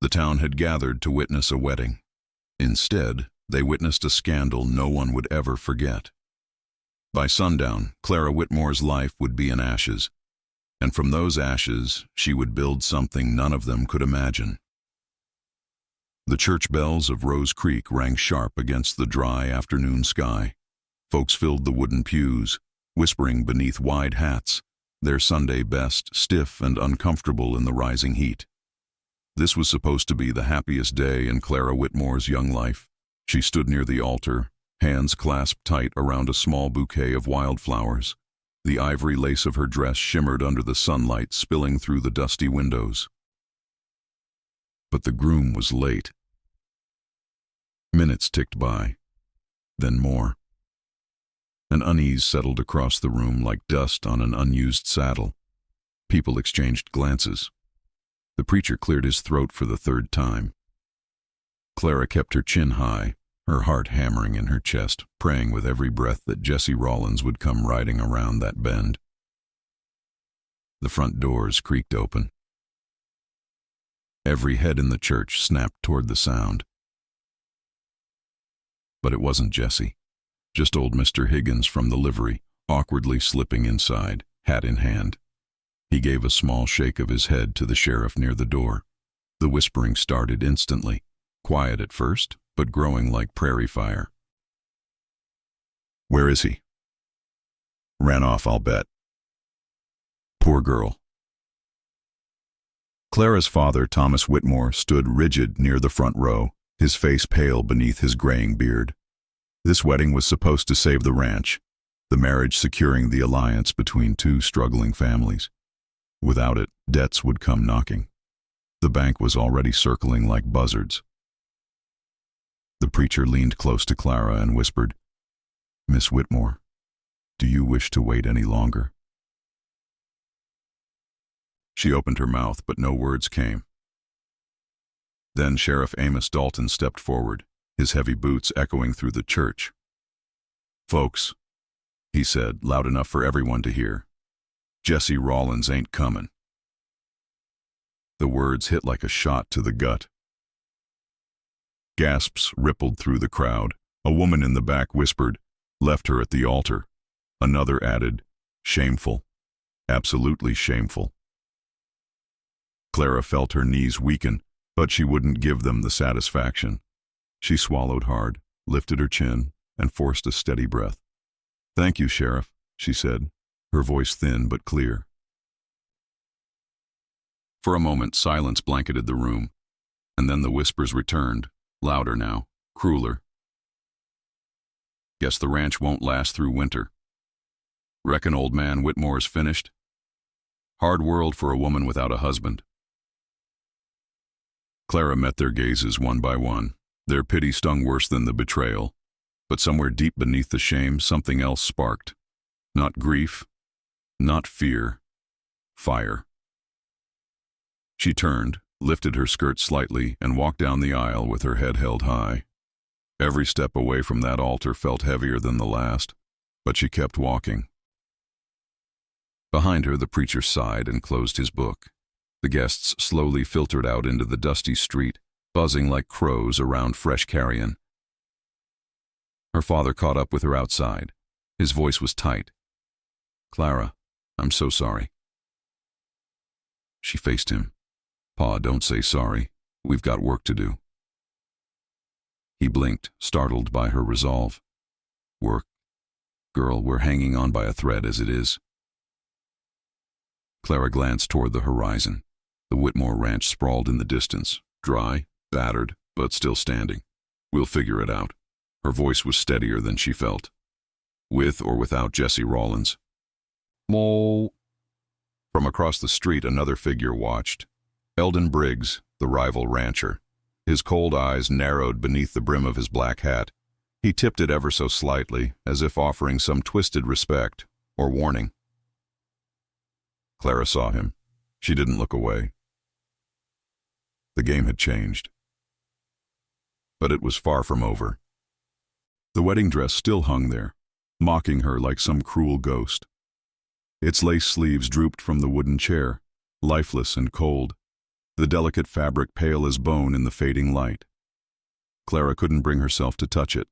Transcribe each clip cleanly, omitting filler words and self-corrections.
The town had gathered to witness a wedding. Instead, they witnessed a scandal no one would ever forget. By sundown, Clara Whitmore's life would be in ashes, and from those ashes she would build something none of them could imagine. The church bells of Rose Creek rang sharp against the dry afternoon sky. Folks filled the wooden pews, whispering beneath wide hats, their Sunday best stiff and uncomfortable in the rising heat. This was supposed to be the happiest day in Clara Whitmore's young life. She stood near the altar, hands clasped tight around a small bouquet of wildflowers. The ivory lace of her dress shimmered under the sunlight spilling through the dusty windows. But the groom was late. Minutes ticked by, then more. An unease settled across the room like dust on an unused saddle. People exchanged glances. The preacher cleared his throat for the third time. Clara kept her chin high, her heart hammering in her chest, praying with every breath that Jesse Rollins would come riding around that bend. The front doors creaked open. Every head in the church snapped toward the sound. But it wasn't Jesse, just old Mr. Higgins from the livery, awkwardly slipping inside, hat in hand. He gave a small shake of his head to the sheriff near the door. The whispering started instantly, quiet at first, but growing like prairie fire. "Where is he?" "Ran off, I'll bet." "Poor girl." Clara's father, Thomas Whitmore, stood rigid near the front row, his face pale beneath his graying beard. This wedding was supposed to save the ranch, the marriage securing the alliance between two struggling families. Without it, debts would come knocking. The bank was already circling like buzzards. The preacher leaned close to Clara and whispered, "Miss Whitmore, do you wish to wait any longer?" She opened her mouth, but no words came. Then Sheriff Amos Dalton stepped forward, his heavy boots echoing through the church. "Folks," he said, loud enough for everyone to hear, "Jesse Rollins ain't comin'." The words hit like a shot to the gut. Gasps rippled through the crowd. A woman in the back whispered, "Left her at the altar." Another added, "Shameful. Absolutely shameful." Clara felt her knees weaken, but she wouldn't give them the satisfaction. She swallowed hard, lifted her chin, and forced a steady breath. "Thank you, Sheriff," she said, her voice thin but clear. For a moment, silence blanketed the room, and then the whispers returned, louder now, crueler. "Guess the ranch won't last through winter. Reckon old man Whitmore's finished. Hard world for a woman without a husband." Clara met their gazes one by one. Their pity stung worse than the betrayal, but somewhere deep beneath the shame, something else sparked. Not grief, not fear, fire. She turned, lifted her skirt slightly, and walked down the aisle with her head held high. Every step away from that altar felt heavier than the last, but she kept walking. Behind her, the preacher sighed and closed his book. The guests slowly filtered out into the dusty street, buzzing like crows around fresh carrion. Her father caught up with her outside. His voice was tight. "Clara, I'm so sorry." She faced him. "Pa, don't say sorry. We've got work to do." He blinked, startled by her resolve. "Work? Girl, we're hanging on by a thread as it is." Clara glanced toward the horizon. The Whitmore ranch sprawled in the distance, dry, battered, but still standing. "We'll figure it out." Her voice was steadier than she felt. "With or without Jesse Rollins." "Mo." From across the street, another figure watched. Eldon Briggs, the rival rancher. His cold eyes narrowed beneath the brim of his black hat. He tipped it ever so slightly, as if offering some twisted respect or warning. Clara saw him. She didn't look away. The game had changed. But it was far from over. The wedding dress still hung there, mocking her like some cruel ghost. Its lace sleeves drooped from the wooden chair, lifeless and cold. the delicate fabric pale as bone in the fading light. Clara couldn't bring herself to touch it.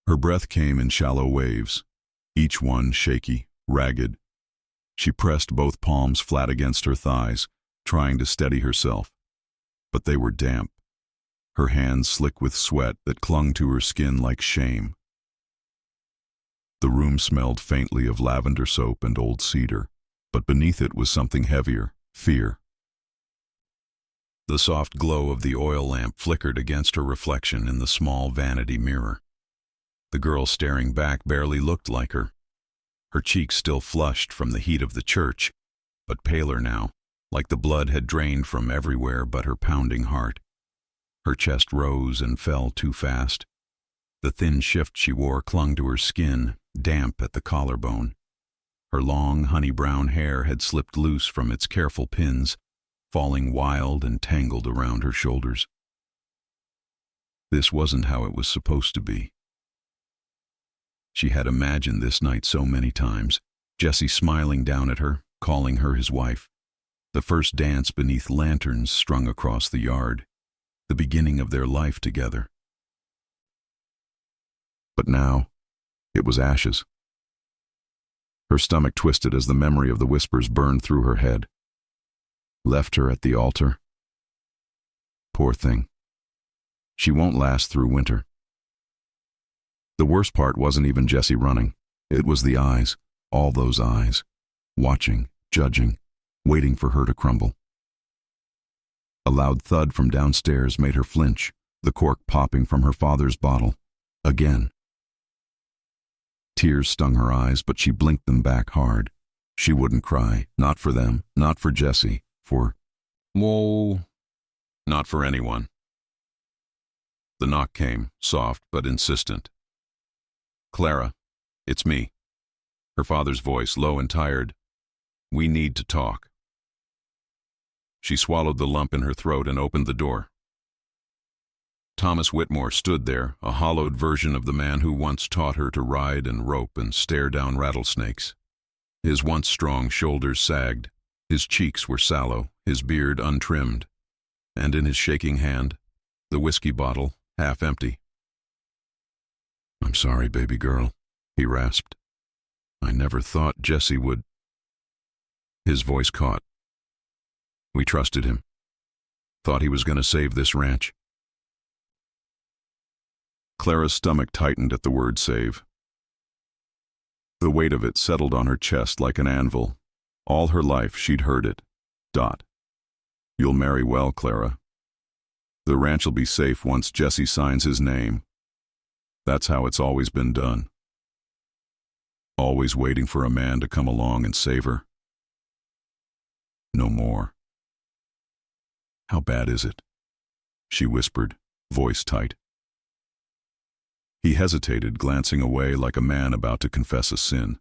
Her breath came in shallow waves, each one shaky, ragged. She pressed both palms flat against her thighs, trying to steady herself. But they were damp, her hands slick with sweat that clung to her skin like shame. The room smelled faintly of lavender soap and old cedar, but beneath it was something heavier, fear. The soft glow of the oil lamp flickered against her reflection in the small vanity mirror. The girl staring back barely looked like her. Her cheeks still flushed from the heat of the church, but paler now, like the blood had drained from everywhere but her pounding heart. Her chest rose and fell too fast. The thin shift she wore clung to her skin, damp at the collarbone. Her long, honey-brown hair had slipped loose from its careful pins, falling wild and tangled around her shoulders. This wasn't how it was supposed to be. She had imagined this night so many times, Jesse smiling down at her, calling her his wife. The first dance beneath lanterns strung across the yard, the beginning of their life together. But now, it was ashes. Her stomach twisted as the memory of the whispers burned through her head. Left her at the altar. Poor thing. She won't last through winter. The worst part wasn't even Jesse running. It was the eyes, all those eyes, watching, judging, waiting for her to crumble. A loud thud from downstairs made her flinch, the cork popping from her father's bottle. Again. Tears stung her eyes, but she blinked them back hard. She wouldn't cry, not for them, not for Jesse, not for anyone. The knock came, soft but insistent. "Clara, it's me." Her father's voice, low and tired. "We need to talk." She swallowed the lump in her throat and opened the door. Thomas Whitmore stood there, a hollowed version of the man who once taught her to ride and rope and stare down rattlesnakes. His once strong shoulders sagged, his cheeks were sallow, his beard untrimmed, and in his shaking hand, the whiskey bottle, half empty. "I'm sorry, baby girl," he rasped. "I never thought Jesse would—" His voice caught. "We trusted him. Thought he was going to save this ranch." Clara's stomach tightened at the word save. The weight of it settled on her chest like an anvil. All her life she'd heard it. "You'll marry well, Clara. The ranch'll be safe once Jesse signs his name. That's how it's always been done. Always waiting for a man to come along and save her. No more." "How bad is it?" she whispered, voice tight. He hesitated, glancing away like a man about to confess a sin.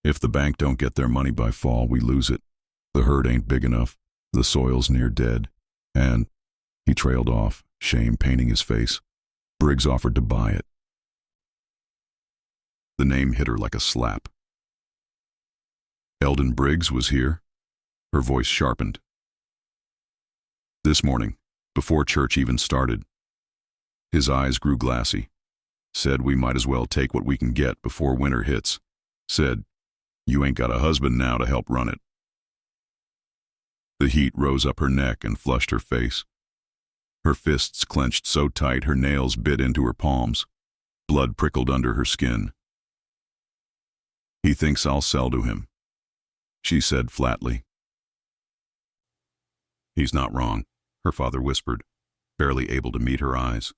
"If the bank don't get their money by fall, we lose it. The herd ain't big enough. The soil's near dead. And—" he trailed off, shame painting his face. "Briggs offered to buy it." The name hit her like a slap. Eldon Briggs was here? Her voice sharpened. "This morning, before church even started." His eyes grew glassy. "Said we might as well take what we can get before winter hits. Said, you ain't got a husband now to help run it." The heat rose up her neck and flushed her face. Her fists clenched so tight her nails bit into her palms. Blood prickled under her skin. "He thinks I'll sell to him," she said flatly. "He's not wrong," her father whispered, barely able to meet her eyes.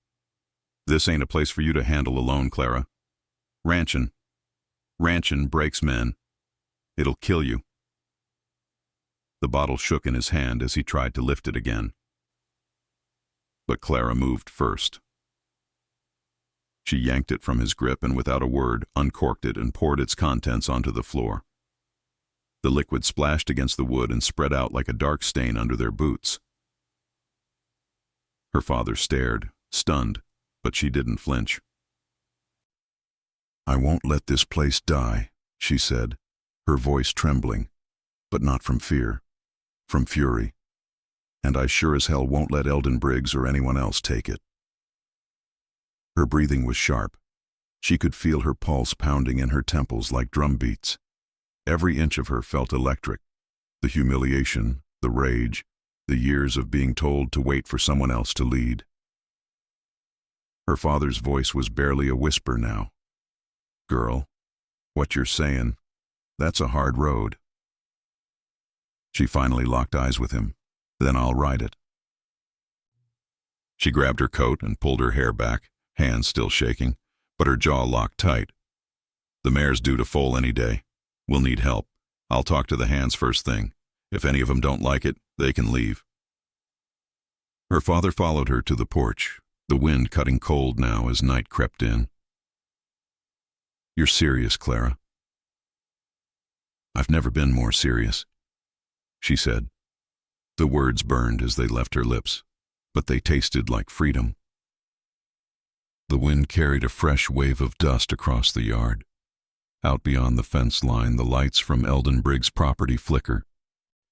"This ain't a place for you to handle alone, Clara. Ranchin' breaks men. It'll kill you." The bottle shook in his hand as he tried to lift it again. But Clara moved first. She yanked it from his grip and without a word uncorked it and poured its contents onto the floor. The liquid splashed against the wood and spread out like a dark stain under their boots. Her father stared, stunned, but she didn't flinch. "I won't let this place die," she said, her voice trembling, but not from fear. from fury. And I sure as hell won't let Eldon Briggs or anyone else take it. Her breathing was sharp. She could feel her pulse pounding in her temples like drum beats. Every inch of her felt electric. The humiliation, the rage, the years of being told to wait for someone else to lead. Her father's voice was barely a whisper now. "Girl, what you're saying, that's a hard road." She finally locked eyes with him. "Then I'll ride it." She grabbed her coat and pulled her hair back, hands still shaking, but her jaw locked tight. "The mare's due to foal any day. We'll need help. I'll talk to the hands first thing. If any of them don't like it, they can leave." Her father followed her to the porch, the wind cutting cold now as night crept in. "You're serious, Clara?" "I've never been more serious," she said. The words burned as they left her lips, but they tasted like freedom. The wind carried a fresh wave of dust across the yard. Out beyond the fence line, the lights from Eldon Briggs' property flickered.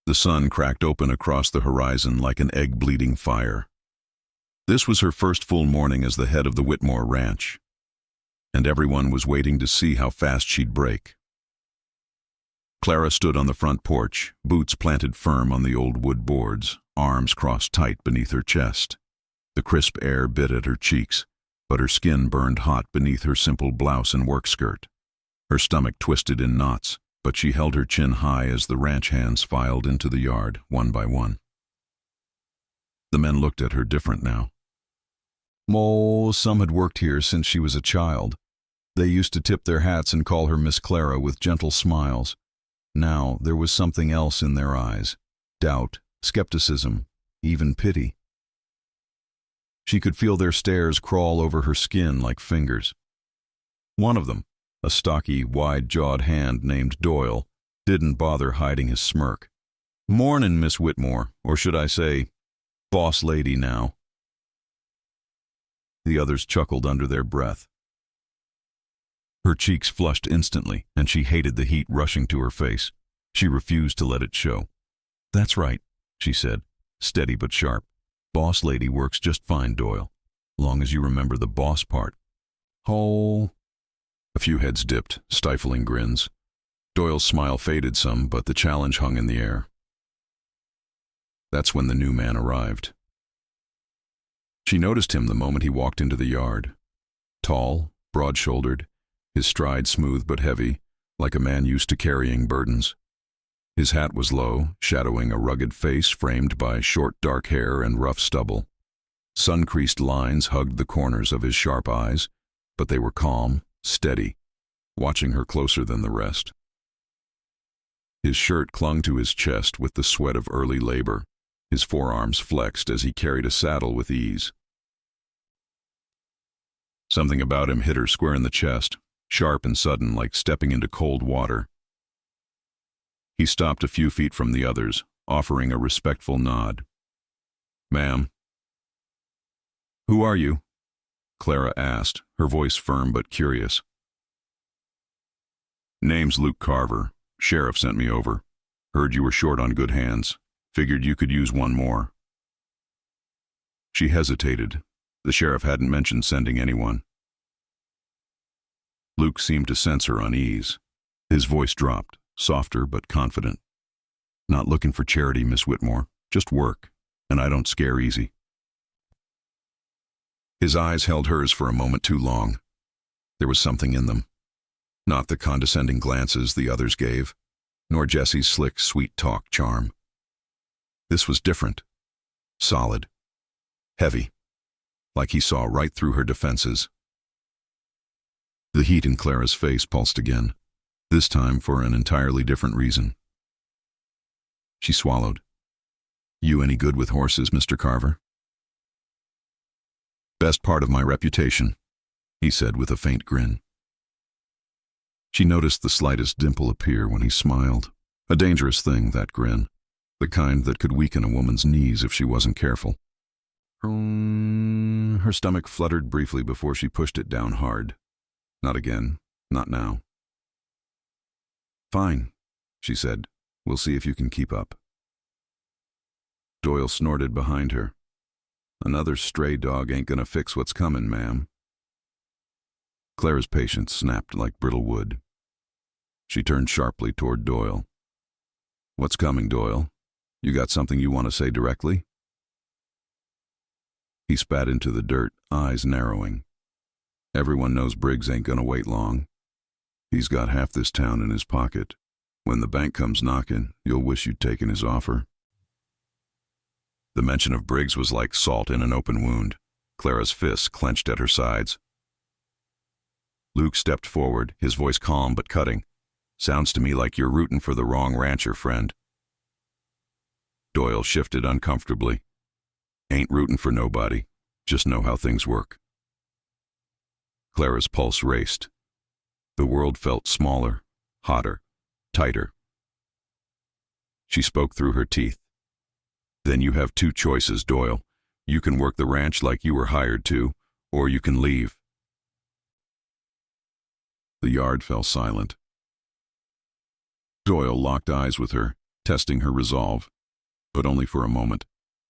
The sun cracked open across the horizon like an egg-bleeding fire. This was her first full morning as the head of the Whitmore ranch, and everyone was waiting to see how fast she'd break. Clara stood on the front porch, boots planted firm on the old wood boards, arms crossed tight beneath her chest. The crisp air bit at her cheeks, but her skin burned hot beneath her simple blouse and work skirt. Her stomach twisted in knots, but she held her chin high as the ranch hands filed into the yard, one by one. The men looked at her different now. Some had worked here since she was a child. They used to tip their hats and call her Miss Clara with gentle smiles. Now there was something else in their eyes: doubt, skepticism, even pity. She could feel their stares crawl over her skin like fingers. One of them, a stocky, wide-jawed hand named Doyle, didn't bother hiding his smirk. "Mornin', Miss Whitmore, or should I say, boss lady now." The others chuckled under their breath. Her cheeks flushed instantly, and she hated the heat rushing to her face. She refused to let it show. "That's right," she said, steady but sharp. "Boss lady works just fine, Doyle, long as you remember the boss part." "Oh." A few heads dipped, stifling grins. Doyle's smile faded some, but the challenge hung in the air. That's when the new man arrived. She noticed him the moment he walked into the yard. Tall, broad-shouldered, his stride smooth but heavy, like a man used to carrying burdens. His hat was low, shadowing a rugged face framed by short dark hair and rough stubble. Sun-creased lines hugged the corners of his sharp eyes, but they were calm, steady, watching her closer than the rest. His shirt clung to his chest with the sweat of early labor. His forearms flexed as he carried a saddle with ease. Something about him hit her square in the chest, sharp and sudden, like stepping into cold water. He stopped a few feet from the others, offering a respectful nod. "Ma'am." "Who are you?" Clara asked, her voice firm but curious. "Name's Luke Carver. Sheriff sent me over. Heard you were short on good hands. Figured you could use one more." She hesitated. The sheriff hadn't mentioned sending anyone. Luke seemed to sense her unease. His voice dropped, softer but confident. "Not looking for charity, Miss Whitmore. Just work, and I don't scare easy." His eyes held hers for a moment too long. There was something in them. Not the condescending glances the others gave, nor Jessie's slick, sweet-talk charm. This was different. Solid. Heavy. Like he saw right through her defenses. The heat in Clara's face pulsed again, this time for an entirely different reason. She swallowed. "You any good with horses, Mr. Carver?" "Best part of my reputation," he said with a faint grin. She noticed the slightest dimple appear when he smiled. A dangerous thing, that grin. The kind that could weaken a woman's knees if she wasn't careful. Her stomach fluttered briefly before she pushed it down hard. Not again. Not now. "Fine," she said. "We'll see if you can keep up." Doyle snorted behind her. "Another stray dog ain't gonna fix what's coming, ma'am." Clara's patience snapped like brittle wood. She turned sharply toward Doyle. "What's coming, Doyle? You got something you want to say directly?" He spat into the dirt, eyes narrowing. "Everyone knows Briggs ain't gonna wait long. He's got half this town in his pocket. When the bank comes knocking, you'll wish you'd taken his offer." The mention of Briggs was like salt in an open wound. Clara's fists clenched at her sides. Luke stepped forward, his voice calm but cutting. "Sounds to me like you're rooting for the wrong rancher, friend." Doyle shifted uncomfortably. "Ain't rooting for nobody. Just know how things work." Clara's pulse raced. The world felt smaller, hotter, tighter. She spoke through her teeth. "Then you have two choices, Doyle. You can work the ranch like you were hired to, or you can leave." The yard fell silent. Doyle locked eyes with her, testing her resolve, but only for a moment.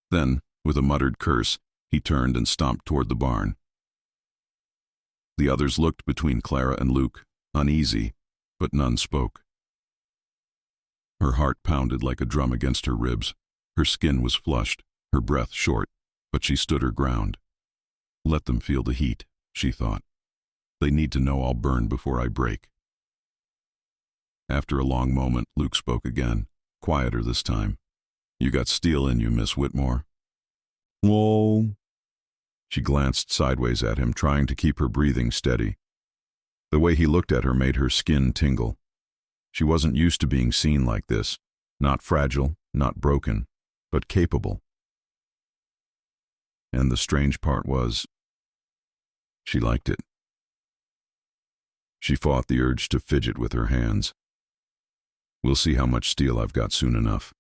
Then, with a muttered curse, he turned and stomped toward the barn. The others looked between Clara and Luke, uneasy, but none spoke. Her heart pounded like a drum against her ribs. Her skin was flushed, her breath short, but she stood her ground. "Let them feel the heat," she thought. "They need to know I'll burn before I break." After a long moment, Luke spoke again, quieter this time. "You got steel in you, Miss Whitmore." "Whoa." She glanced sideways at him, trying to keep her breathing steady. The way he looked at her made her skin tingle. She wasn't used to being seen like this, not fragile, not broken, but capable. And the strange part was, she liked it. She fought the urge to fidget with her hands. "We'll see how much steel I've got soon enough,"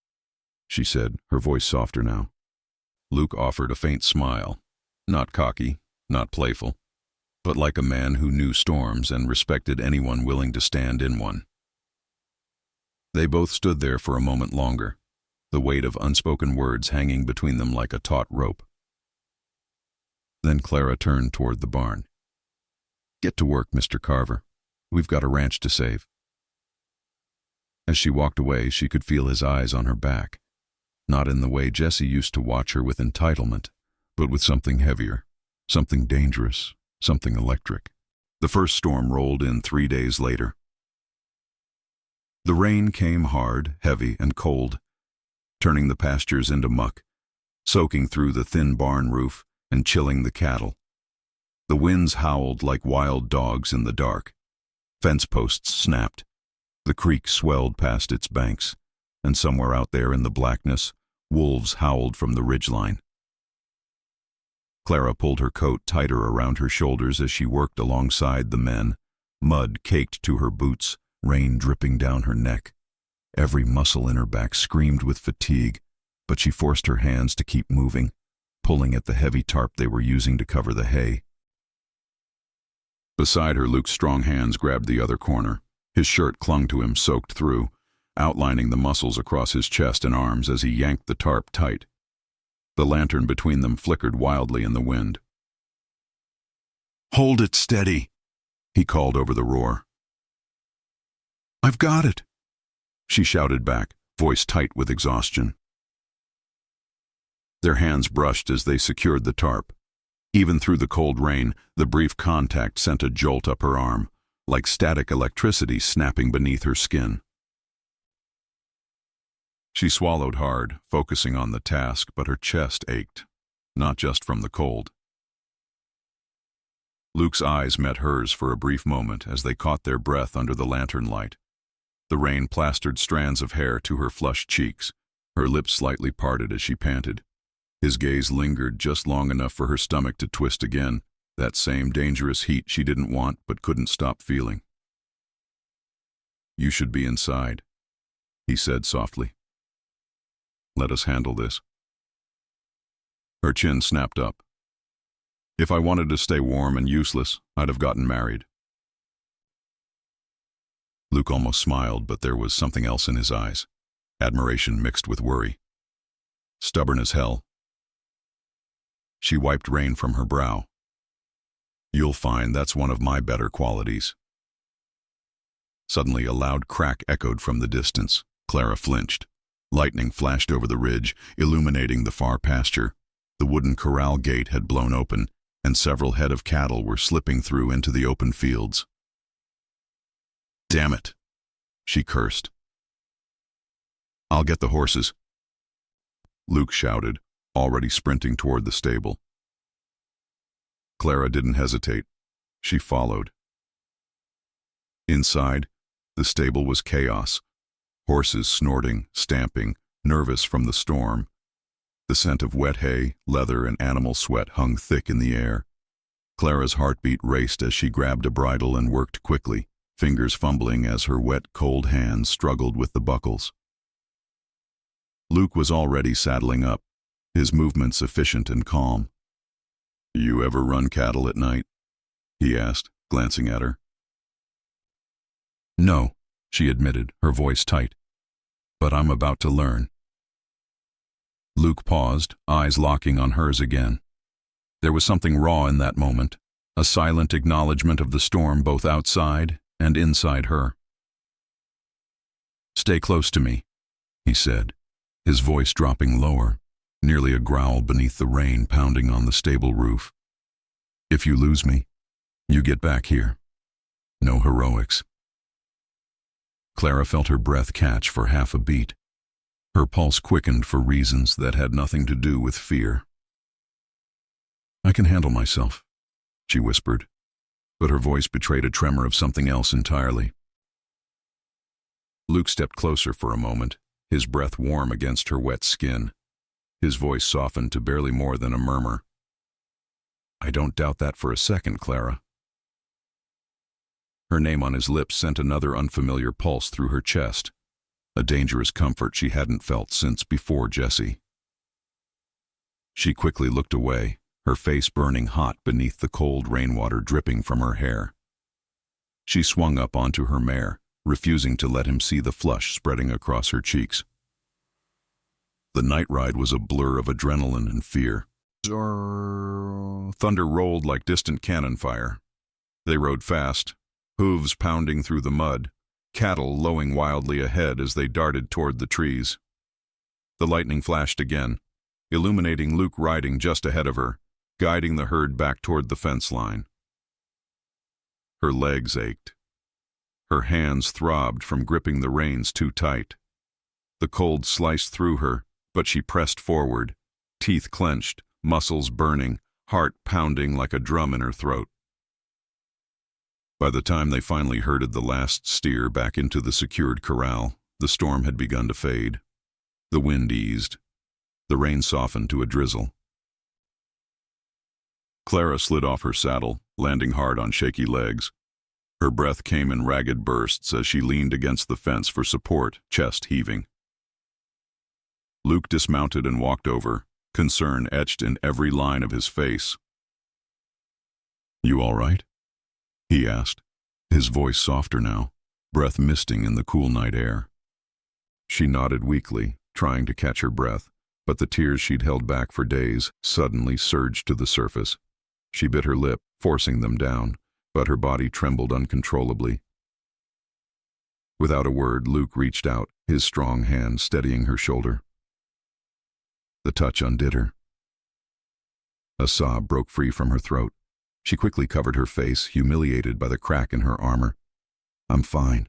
she said, her voice softer now. Luke offered a faint smile, not cocky, not playful, but like a man who knew storms and respected anyone willing to stand in one. They both stood there for a moment longer, the weight of unspoken words hanging between them like a taut rope. Then Clara turned toward the barn. "Get to work, Mr. Carver. We've got a ranch to save." As she walked away, she could feel his eyes on her back, not in the way Jessie used to watch her with entitlement, but with something heavier, something dangerous, something electric. The first storm rolled in 3 days later. The rain came hard, heavy, and cold, turning the pastures into muck, soaking through the thin barn roof and chilling the cattle. The winds howled like wild dogs in the dark. Fence posts snapped. The creek swelled past its banks, and somewhere out there in the blackness, wolves howled from the ridgeline. Clara pulled her coat tighter around her shoulders as she worked alongside the men, mud caked to her boots, rain dripping down her neck. Every muscle in her back screamed with fatigue, but she forced her hands to keep moving, pulling at the heavy tarp they were using to cover the hay. Beside her, Luke's strong hands grabbed the other corner. His shirt clung to him, soaked through, outlining the muscles across his chest and arms as he yanked the tarp tight. The lantern between them flickered wildly in the wind. "Hold it steady," he called over the roar. "I've got it," she shouted back, voice tight with exhaustion. Their hands brushed as they secured the tarp. Even through the cold rain, the brief contact sent a jolt up her arm, like static electricity snapping beneath her skin. She swallowed hard, focusing on the task, but her chest ached, not just from the cold. Luke's eyes met hers for a brief moment as they caught their breath under the lantern light. The rain plastered strands of hair to her flushed cheeks, her lips slightly parted as she panted. His gaze lingered just long enough for her stomach to twist again, that same dangerous heat she didn't want but couldn't stop feeling. "You should be inside," he said softly. "Let us handle this." Her chin snapped up. "If I wanted to stay warm and useless, I'd have gotten married." Luke almost smiled, but there was something else in his eyes, admiration mixed with worry. Stubborn as hell. She wiped rain from her brow. You'll find that's one of my better qualities. Suddenly a loud crack echoed from the distance. Clara flinched. Lightning flashed over the ridge, illuminating the far pasture. The wooden corral gate had blown open, and several head of cattle were slipping through into the open fields. Damn it, she cursed. I'll get the horses. Luke shouted, already sprinting toward the stable. Clara didn't hesitate. She followed. Inside, the stable was chaos. Horses snorting, stamping, nervous from the storm. The scent of wet hay, leather, and animal sweat hung thick in the air. Clara's heartbeat raced as she grabbed a bridle and worked quickly, fingers fumbling as her wet, cold hands struggled with the buckles. Luke was already saddling up, his movements efficient and calm. You ever run cattle at night? He asked, glancing at her. No, she admitted, her voice tight. But I'm about to learn. Luke paused, eyes locking on hers again. There was something raw in that moment, a silent acknowledgement of the storm both outside and inside her. Stay close to me, he said, his voice dropping lower, nearly a growl beneath the rain pounding on the stable roof. If you lose me, you get back here. No heroics. Clara felt her breath catch for half a beat. Her pulse quickened for reasons that had nothing to do with fear. I can handle myself, she whispered, but her voice betrayed a tremor of something else entirely. Luke stepped closer for a moment, his breath warm against her wet skin. His voice softened to barely more than a murmur. I don't doubt that for a second, Clara. Her name on his lips sent another unfamiliar pulse through her chest, a dangerous comfort she hadn't felt since before Jessie. She quickly looked away, her face burning hot beneath the cold rainwater dripping from her hair. She swung up onto her mare, refusing to let him see the flush spreading across her cheeks. The night ride was a blur of adrenaline and fear. Thunder rolled like distant cannon fire. They rode fast, hooves pounding through the mud, cattle lowing wildly ahead as they darted toward the trees. The lightning flashed again, illuminating Luke riding just ahead of her, guiding the herd back toward the fence line. Her legs ached. Her hands throbbed from gripping the reins too tight. The cold sliced through her, but she pressed forward, teeth clenched, muscles burning, heart pounding like a drum in her throat. By the time they finally herded the last steer back into the secured corral, the storm had begun to fade. The wind eased. The rain softened to a drizzle. Clara slid off her saddle, landing hard on shaky legs. Her breath came in ragged bursts as she leaned against the fence for support, chest heaving. Luke dismounted and walked over, concern etched in every line of his face. You all right? He asked, his voice softer now, breath misting in the cool night air. She nodded weakly, trying to catch her breath, but the tears she'd held back for days suddenly surged to the surface. She bit her lip, forcing them down, but her body trembled uncontrollably. Without a word, Luke reached out, his strong hand steadying her shoulder. The touch undid her. A sob broke free from her throat. She quickly covered her face, humiliated by the crack in her armor. I'm fine,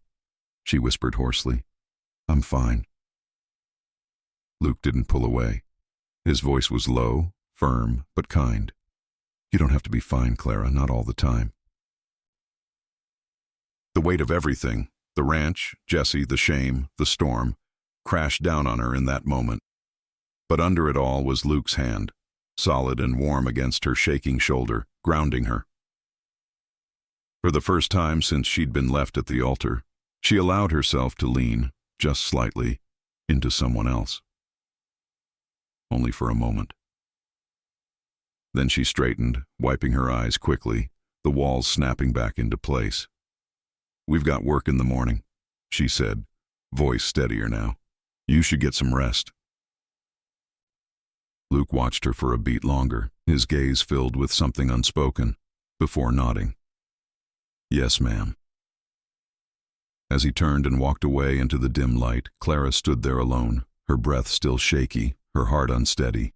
she whispered hoarsely. I'm fine. Luke didn't pull away. His voice was low, firm, but kind. You don't have to be fine, Clara, not all the time. The weight of everything, the ranch, Jessie, the shame, the storm, crashed down on her in that moment. But under it all was Luke's hand, solid and warm against her shaking shoulder, grounding her. For the first time since she'd been left at the altar, she allowed herself to lean, just slightly, into someone else. Only for a moment. Then she straightened, wiping her eyes quickly, the walls snapping back into place. We've got work in the morning, she said, voice steadier now. You should get some rest. Luke watched her for a beat longer, his gaze filled with something unspoken, before nodding. "Yes, ma'am." As he turned and walked away into the dim light, Clara stood there alone, her breath still shaky, her heart unsteady.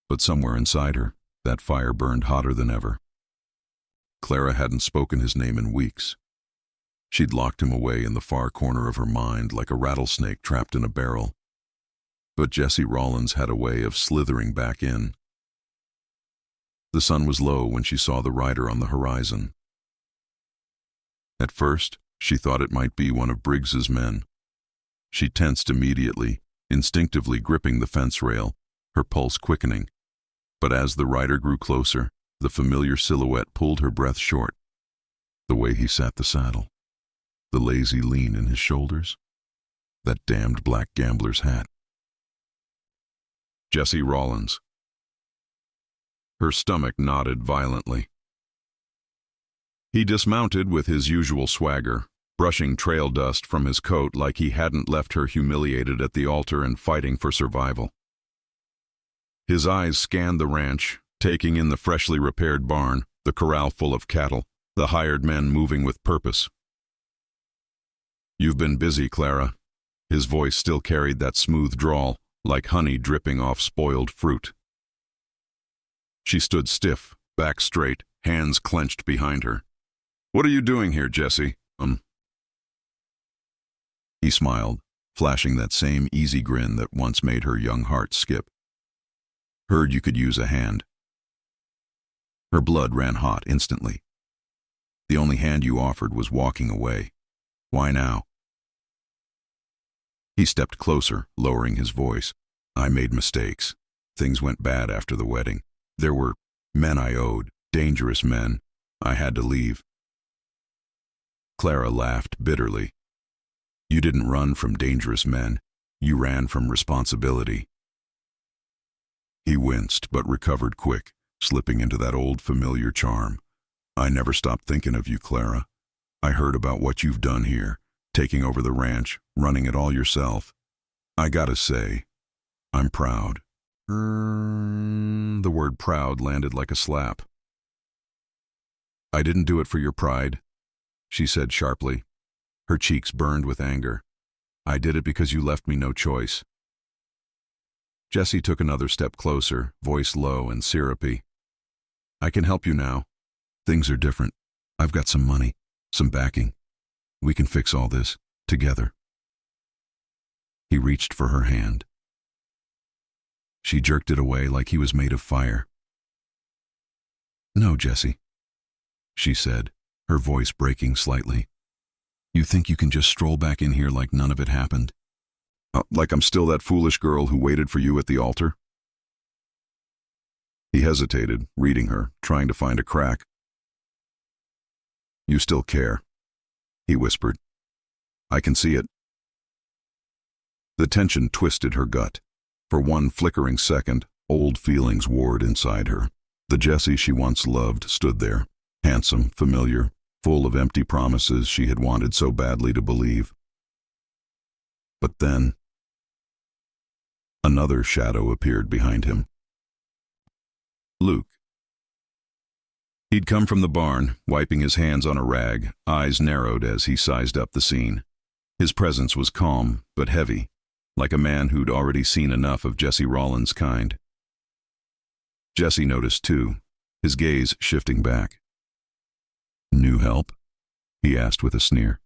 But somewhere inside her, that fire burned hotter than ever. Clara hadn't spoken his name in weeks. She'd locked him away in the far corner of her mind like a rattlesnake trapped in a barrel. But Jesse Rollins had a way of slithering back in. The sun was low when she saw the rider on the horizon. At first, she thought it might be one of Briggs's men. She tensed immediately, instinctively gripping the fence rail, her pulse quickening. But as the rider grew closer, the familiar silhouette pulled her breath short. The way he sat the saddle, the lazy lean in his shoulders, that damned black gambler's hat. Jesse Rollins. Her stomach knotted violently. He dismounted with his usual swagger, brushing trail dust from his coat like he hadn't left her humiliated at the altar and fighting for survival. His eyes scanned the ranch, taking in the freshly repaired barn, the corral full of cattle, the hired men moving with purpose. "You've been busy, Clara." His voice still carried that smooth drawl, like honey dripping off spoiled fruit. She stood stiff, back straight, hands clenched behind her. "What are you doing here, Jesse?" He smiled, flashing that same easy grin that once made her young heart skip. "Heard you could use a hand." Her blood ran hot instantly. "The only hand you offered was walking away. Why now?" He stepped closer, lowering his voice. "I made mistakes. Things went bad after the wedding. There were men I owed, dangerous men. I had to leave." Clara laughed bitterly. "You didn't run from dangerous men. You ran from responsibility." He winced, but recovered quick, slipping into that old familiar charm. "I never stopped thinking of you, Clara. I heard about what you've done here, taking over the ranch, running it all yourself. I gotta say, I'm proud." The word proud landed like a slap. "I didn't do it for your pride," she said sharply. Her cheeks burned with anger. "I did it because you left me no choice." Jesse took another step closer, voice low and syrupy. "I can help you now. Things are different. I've got some money, some backing. We can fix all this, together." He reached for her hand. She jerked it away like he was made of fire. "No, Jesse," she said, her voice breaking slightly. "You think you can just stroll back in here like none of it happened? Like I'm still that foolish girl who waited for you at the altar?" He hesitated, reading her, trying to find a crack. "You still care," he whispered. "I can see it." The tension twisted her gut. For one flickering second, old feelings warred inside her. The Jesse she once loved stood there, handsome, familiar, full of empty promises she had wanted so badly to believe. But then, another shadow appeared behind him. Luke. He'd come from the barn, wiping his hands on a rag, eyes narrowed as he sized up the scene. His presence was calm, but heavy, like a man who'd already seen enough of Jesse Rollins' kind. Jesse noticed too, his gaze shifting back. "New help?" he asked with a sneer.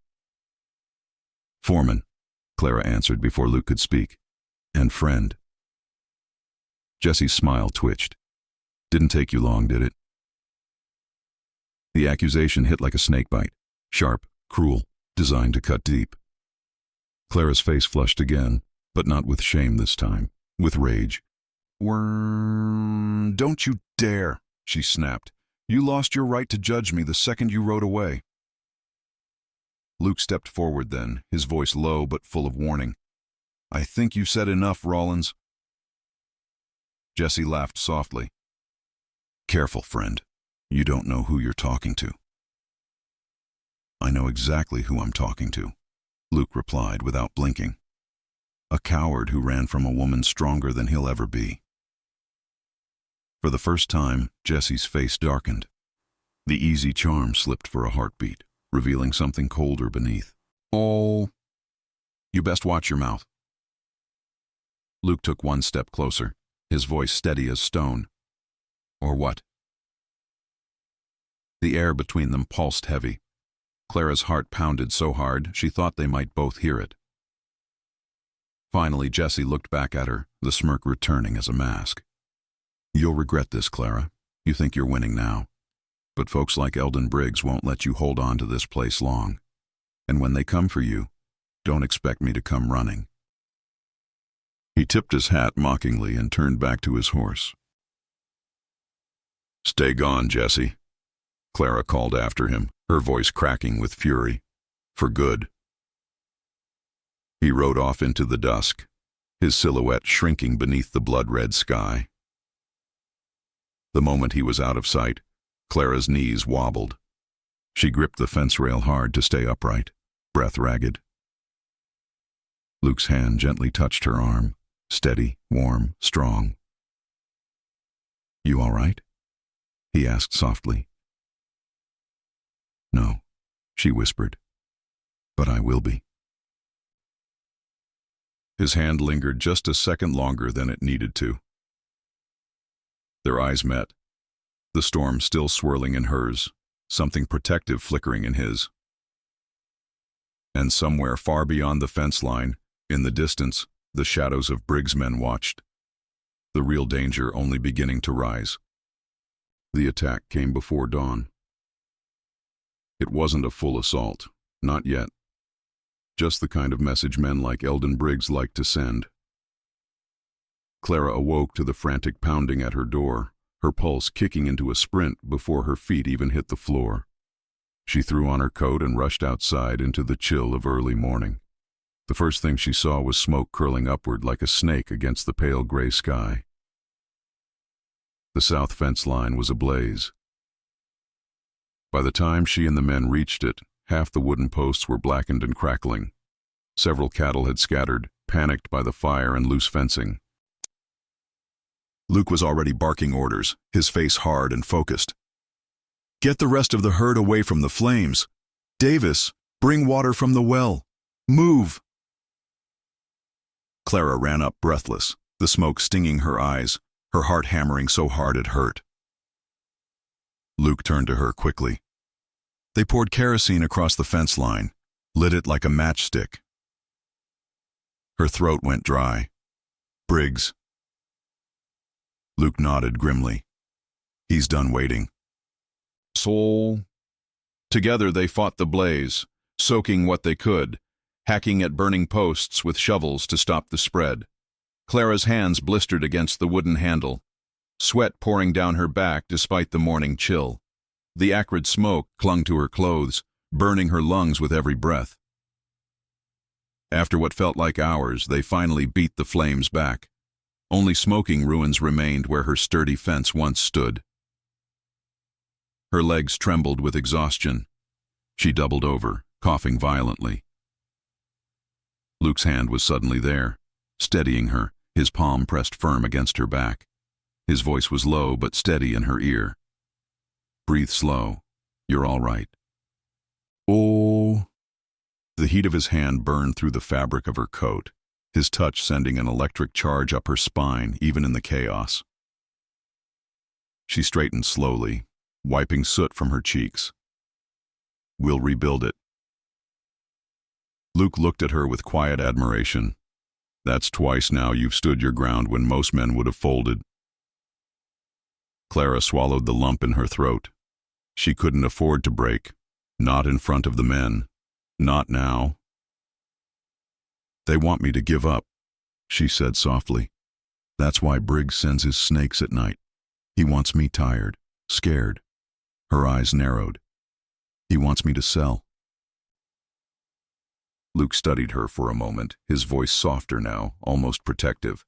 "Foreman," Clara answered before Luke could speak. "And friend." Jesse's smile twitched. "Didn't take you long, did it?" The accusation hit like a snakebite, sharp, cruel, designed to cut deep. Clara's face flushed again, but not with shame this time, with rage. "Don't you dare," she snapped. "You lost your right to judge me the second you rode away." Luke stepped forward then, his voice low but full of warning. "I think you've said enough, Rollins." Jesse laughed softly. "Careful, friend. You don't know who you're talking to." "I know exactly who I'm talking to," Luke replied without blinking. "A coward who ran from a woman stronger than he'll ever be. For the first time, Jesse's face darkened. The easy charm slipped for a heartbeat, revealing something colder beneath. "Oh, you best watch your mouth." Luke took one step closer, his voice steady as stone. "Or what?" The air between them pulsed heavy. Clara's heart pounded so hard she thought they might both hear it. Finally, Jesse looked back at her, the smirk returning as a mask. "You'll regret this, Clara. You think you're winning now. But folks like Eldon Briggs won't let you hold on to this place long. And when they come for you, don't expect me to come running." He tipped his hat mockingly and turned back to his horse. "Stay gone, Jesse," Clara called after him, her voice cracking with fury. "For good." He rode off into the dusk, his silhouette shrinking beneath the blood-red sky. The moment he was out of sight, Clara's knees wobbled. She gripped the fence rail hard to stay upright, breath ragged. Luke's hand gently touched her arm, steady, warm, strong. "You all right?" he asked softly. "No," she whispered, "but I will be." His hand lingered just a second longer than it needed to. Their eyes met, the storm still swirling in hers, something protective flickering in his. And somewhere far beyond the fence line, in the distance, the shadows of Briggs' men watched, the real danger only beginning to rise. The attack came before dawn. It wasn't a full assault, not yet. Just the kind of message men like Eldon Briggs liked to send. Clara awoke to the frantic pounding at her door, her pulse kicking into a sprint before her feet even hit the floor. She threw on her coat and rushed outside into the chill of early morning. The first thing she saw was smoke curling upward like a snake against the pale gray sky. The south fence line was ablaze. By the time she and the men reached it, half the wooden posts were blackened and crackling. Several cattle had scattered, panicked by the fire and loose fencing. Luke was already barking orders, his face hard and focused. "Get the rest of the herd away from the flames. Davis, bring water from the well. Move!" Clara ran up breathless, the smoke stinging her eyes, her heart hammering so hard it hurt. Luke turned to her quickly. They poured kerosene across the fence line, lit it like a matchstick. Her throat went dry. "Briggs." Luke nodded grimly. "He's done waiting." "Soul." Together they fought the blaze, soaking what they could, hacking at burning posts with shovels to stop the spread. Clara's hands blistered against the wooden handle, sweat pouring down her back despite the morning chill. The acrid smoke clung to her clothes, burning her lungs with every breath. After what felt like hours, they finally beat the flames back. Only smoking ruins remained where her sturdy fence once stood. Her legs trembled with exhaustion. She doubled over, coughing violently. Luke's hand was suddenly there, steadying her, his palm pressed firm against her back. His voice was low but steady in her ear. "Breathe slow. You're all right." "Oh." The heat of his hand burned through the fabric of her coat, his touch sending an electric charge up her spine, even in the chaos. She straightened slowly, wiping soot from her cheeks. "We'll rebuild it." Luke looked at her with quiet admiration. "That's twice now you've stood your ground when most men would have folded." Clara swallowed the lump in her throat. She couldn't afford to break, not in front of the men, not now. "They want me to give up," she said softly. "That's why Briggs sends his snakes at night. He wants me tired, scared." Her eyes narrowed. "He wants me to sell." Luke studied her for a moment, his voice softer now, almost protective.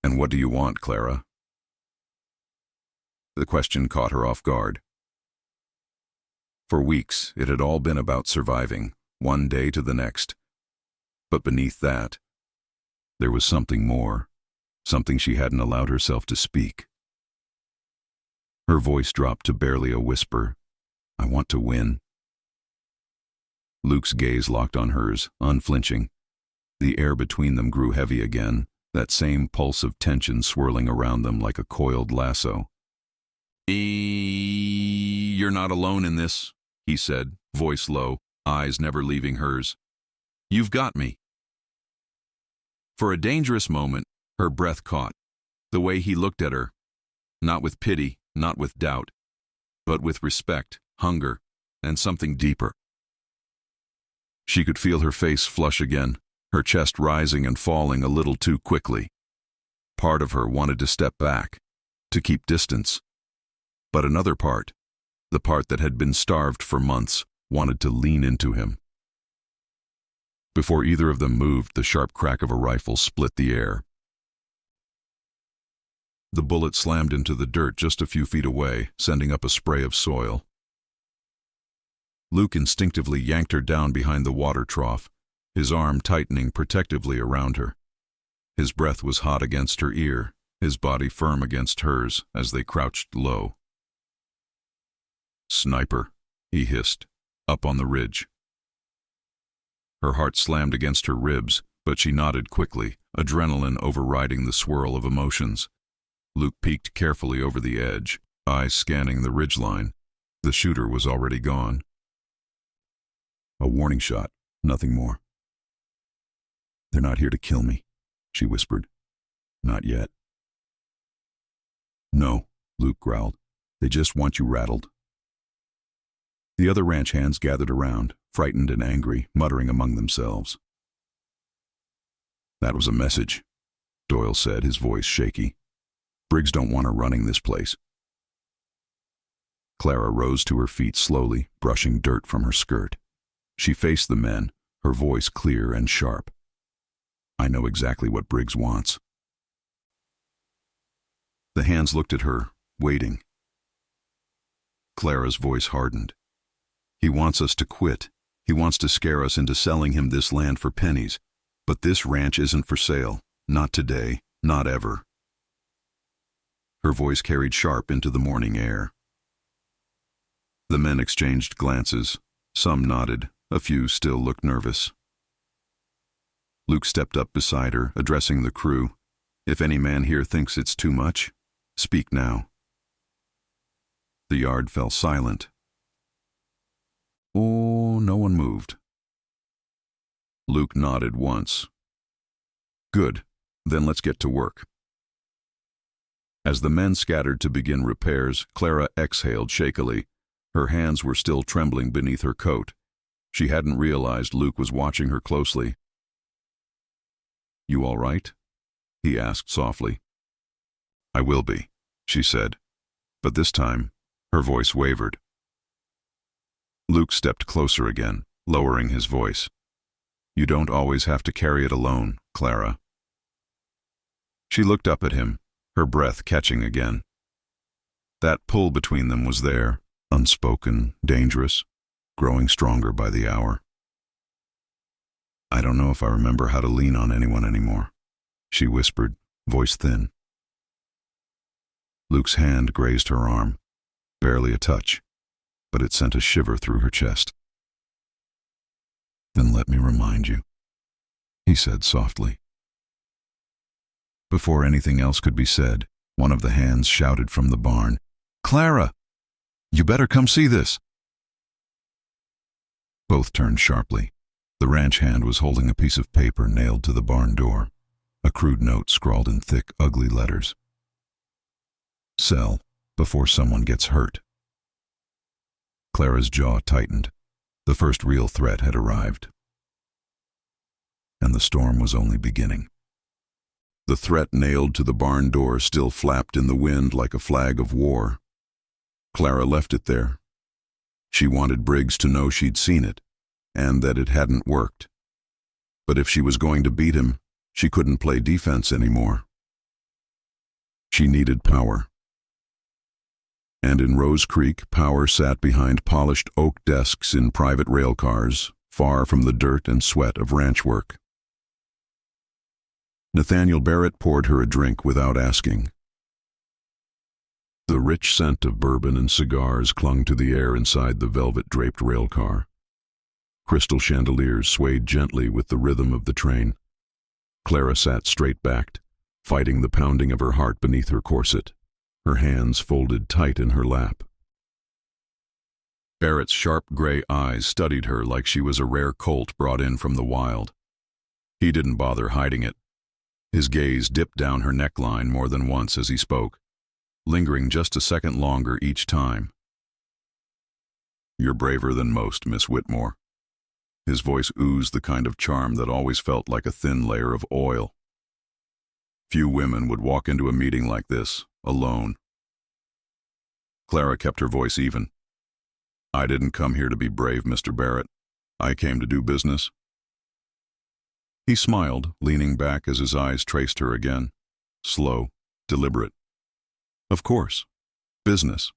"And what do you want, Clara?" The question caught her off guard. For weeks, it had all been about surviving, one day to the next. But beneath that, there was something more, something she hadn't allowed herself to speak. Her voice dropped to barely a whisper. "I want to win." Luke's gaze locked on hers, unflinching. The air between them grew heavy again, that same pulse of tension swirling around them like a coiled lasso. "You're not alone in this," he said, voice low, eyes never leaving hers. "You've got me." For a dangerous moment, her breath caught. The way he looked at her, not with pity, not with doubt, but with respect, hunger, and something deeper. She could feel her face flush again, her chest rising and falling a little too quickly. Part of her wanted to step back, to keep distance. But another part, the part that had been starved for months, wanted to lean into him. Before either of them moved, the sharp crack of a rifle split the air. The bullet slammed into the dirt just a few feet away, sending up a spray of soil. Luke instinctively yanked her down behind the water trough, his arm tightening protectively around her. His breath was hot against her ear, his body firm against hers as they crouched low. "Sniper," he hissed, up on the ridge. Her heart slammed against her ribs, but she nodded quickly, adrenaline overriding the swirl of emotions. Luke peeked carefully over the edge, eyes scanning the ridgeline. The shooter was already gone. "A warning shot, nothing more." "They're not here to kill me," she whispered. "Not yet." "No," Luke growled. "They just want you rattled." The other ranch hands gathered around, frightened and angry, muttering among themselves. "That was a message," Doyle said, his voice shaky. "Briggs don't want her running this place." Clara rose to her feet slowly, brushing dirt from her skirt. She faced the men, her voice clear and sharp. "I know exactly what Briggs wants." The hands looked at her, waiting. Clara's voice hardened. "He wants us to quit. He wants to scare us into selling him this land for pennies. But this ranch isn't for sale. Not today. Not ever." Her voice carried sharp into the morning air. The men exchanged glances. Some nodded. A few still looked nervous. Luke stepped up beside her, addressing the crew. "If any man here thinks it's too much, speak now." The yard fell silent. No one moved. Luke nodded once. "Good, then let's get to work." As the men scattered to begin repairs, Clara exhaled shakily. Her hands were still trembling beneath her coat. She hadn't realized Luke was watching her closely. "You all right?" he asked softly. "I will be," she said, but this time her voice wavered. Luke stepped closer again, lowering his voice. "You don't always have to carry it alone, Clara." She looked up at him, her breath catching again. That pull between them was there, unspoken, dangerous, growing stronger by the hour. "I don't know if I remember how to lean on anyone anymore," she whispered, voice thin. Luke's hand grazed her arm, barely a touch, but it sent a shiver through her chest. "Then let me remind you," he said softly. Before anything else could be said, one of the hands shouted from the barn, "Clara! You better come see this!" Both turned sharply. The ranch hand was holding a piece of paper nailed to the barn door, a crude note scrawled in thick, ugly letters. "Sell before someone gets hurt." Clara's jaw tightened. The first real threat had arrived. And the storm was only beginning. The threat nailed to the barn door still flapped in the wind like a flag of war. Clara left it there. She wanted Briggs to know she'd seen it, and that it hadn't worked. But if she was going to beat him, she couldn't play defense anymore. She needed power. And in Rose Creek, power sat behind polished oak desks in private rail cars, far from the dirt and sweat of ranch work. Nathaniel Barrett poured her a drink without asking. The rich scent of bourbon and cigars clung to the air inside the velvet-draped railcar. Crystal chandeliers swayed gently with the rhythm of the train. Clara sat straight-backed, fighting the pounding of her heart beneath her corset, her hands folded tight in her lap. Barrett's sharp gray eyes studied her like she was a rare colt brought in from the wild. He didn't bother hiding it. His gaze dipped down her neckline more than once as he spoke, lingering just a second longer each time. "You're braver than most, Miss Whitmore." His voice oozed the kind of charm that always felt like a thin layer of oil. Few women would walk into a meeting like this, alone. Clara kept her voice even. "I didn't come here to be brave, Mr. Barrett. I came to do business." He smiled, leaning back as his eyes traced her again. Slow, deliberate. "Of course. Business."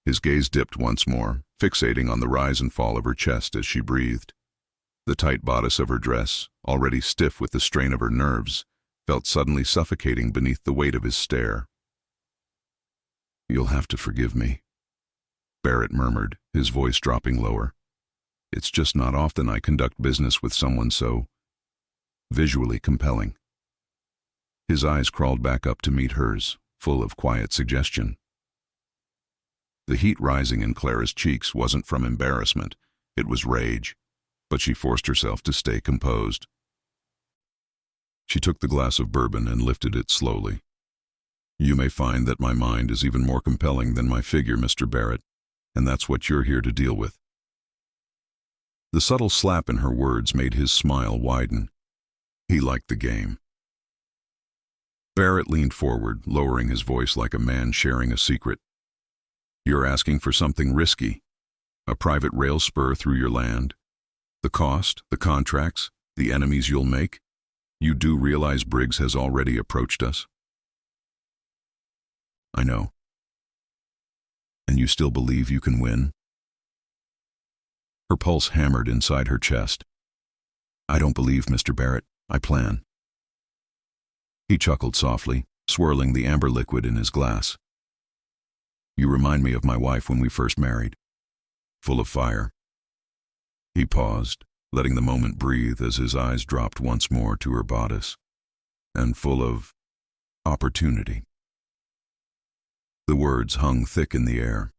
His gaze dipped once more, fixating on the rise and fall of her chest as she breathed. The tight bodice of her dress, already stiff with the strain of her nerves, felt suddenly suffocating beneath the weight of his stare. "You'll have to forgive me," Barrett murmured, his voice dropping lower. "It's just not often I conduct business with someone so visually compelling." His eyes crawled back up to meet hers, full of quiet suggestion. The heat rising in Clara's cheeks wasn't from embarrassment, it was rage, but she forced herself to stay composed. She took the glass of bourbon and lifted it slowly. "You may find that my mind is even more compelling than my figure, Mr. Barrett, and that's what you're here to deal with." The subtle slap in her words made his smile widen. He liked the game. Barrett leaned forward, lowering his voice like a man sharing a secret. "You're asking for something risky. A private rail spur through your land. The cost, the contracts, the enemies you'll make. You do realize Briggs has already approached us?" "I know." "And you still believe you can win?" Her pulse hammered inside her chest. "I don't believe, Mr. Barrett. I plan." He chuckled softly, swirling the amber liquid in his glass. "You remind me of my wife when we first married. Full of fire." He paused, letting the moment breathe as his eyes dropped once more to her bodice. "And full of opportunity." The words hung thick in the air.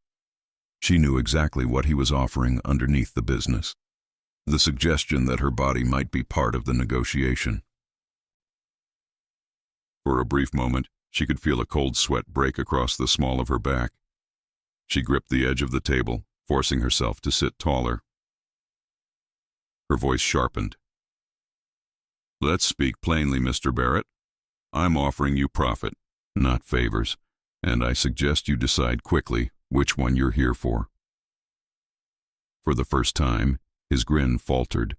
She knew exactly what he was offering underneath the business. The suggestion that her body might be part of the negotiation. For a brief moment, she could feel a cold sweat break across the small of her back. She gripped the edge of the table, forcing herself to sit taller. Her voice sharpened. "Let's speak plainly, Mr. Barrett. I'm offering you profit, not favors, and I suggest you decide quickly which one you're here for." For the first time, his grin faltered,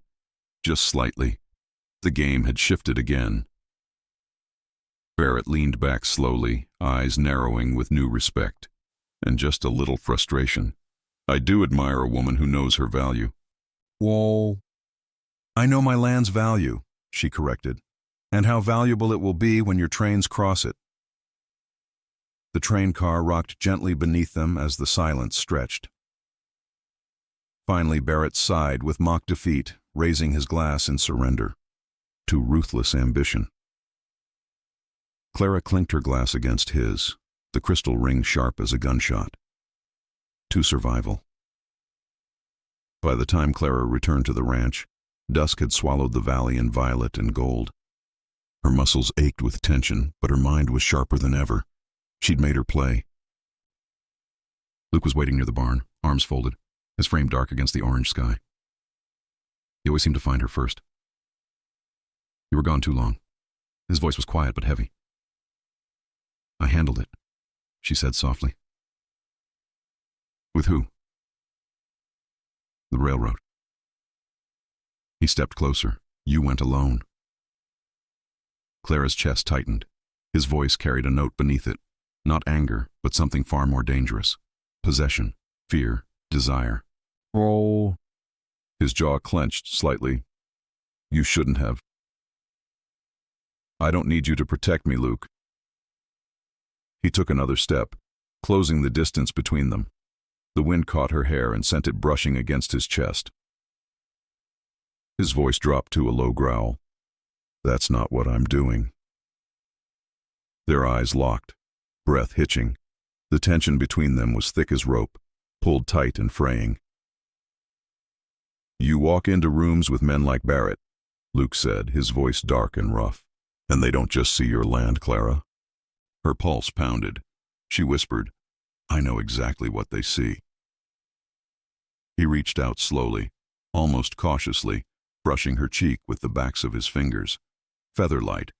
just slightly. The game had shifted again. Barrett leaned back slowly, eyes narrowing with new respect, and just a little frustration. "I do admire a woman who knows her value." "Whoa. I know my land's value," she corrected, "and how valuable it will be when your trains cross it." The train car rocked gently beneath them as the silence stretched. Finally, Barrett sighed with mock defeat, raising his glass in surrender to ruthless ambition. Clara clinked her glass against his, the crystal ring sharp as a gunshot. To survival. By the time Clara returned to the ranch, dusk had swallowed the valley in violet and gold. Her muscles ached with tension, but her mind was sharper than ever. She'd made her play. Luke was waiting near the barn, arms folded, his frame dark against the orange sky. He always seemed to find her first. "You were gone too long." His voice was quiet but heavy. "I handled it," she said softly. "With who?" "The railroad." He stepped closer. "You went alone." Clara's chest tightened. His voice carried a note beneath it. Not anger, but something far more dangerous. Possession, fear, desire. "Oh." His jaw clenched slightly. "You shouldn't have." "I don't need you to protect me, Luke." He took another step, closing the distance between them. The wind caught her hair and sent it brushing against his chest. His voice dropped to a low growl. "That's not what I'm doing." Their eyes locked, breath hitching. The tension between them was thick as rope, pulled tight and fraying. "You walk into rooms with men like Barrett," Luke said, his voice dark and rough. "And they don't just see your land, Clara." Her pulse pounded. She whispered, "I know exactly what they see." He reached out slowly, almost cautiously, brushing her cheek with the backs of his fingers, feather-light,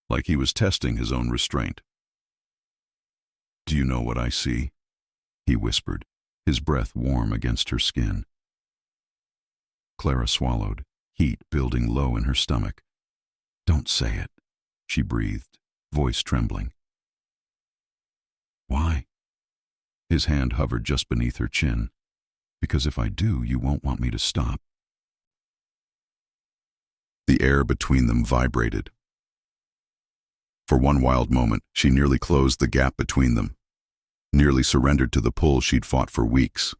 like he was testing his own restraint. "Do you know what I see?" he whispered, his breath warm against her skin. Clara swallowed, heat building low in her stomach. "Don't say it," she breathed, voice trembling. "Why?" His hand hovered just beneath her chin. "Because if I do, you won't want me to stop." The air between them vibrated. For one wild moment, she nearly closed the gap between them, nearly surrendered to the pull she'd fought for weeks.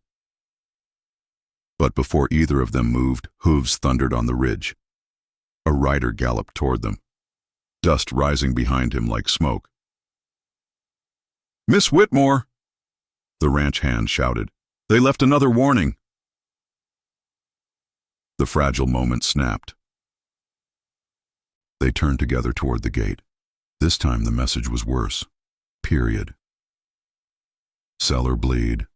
But before either of them moved, hooves thundered on the ridge. A rider galloped toward them, dust rising behind him like smoke. "Miss Whitmore!" the ranch hand shouted. "They left another warning." The fragile moment snapped. They turned together toward the gate. This time the message was worse. Period. Sell or bleed.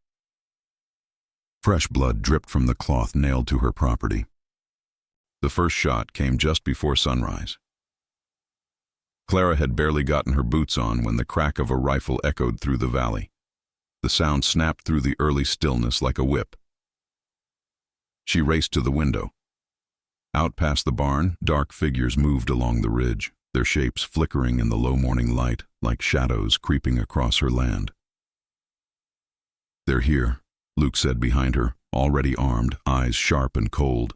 Fresh blood dripped from the cloth nailed to her property. The first shot came just before sunrise. Clara had barely gotten her boots on when the crack of a rifle echoed through the valley. The sound snapped through the early stillness like a whip. She raced to the window. Out past the barn, dark figures moved along the ridge, their shapes flickering in the low morning light like shadows creeping across her land. "They're here," Luke said behind her, already armed, eyes sharp and cold.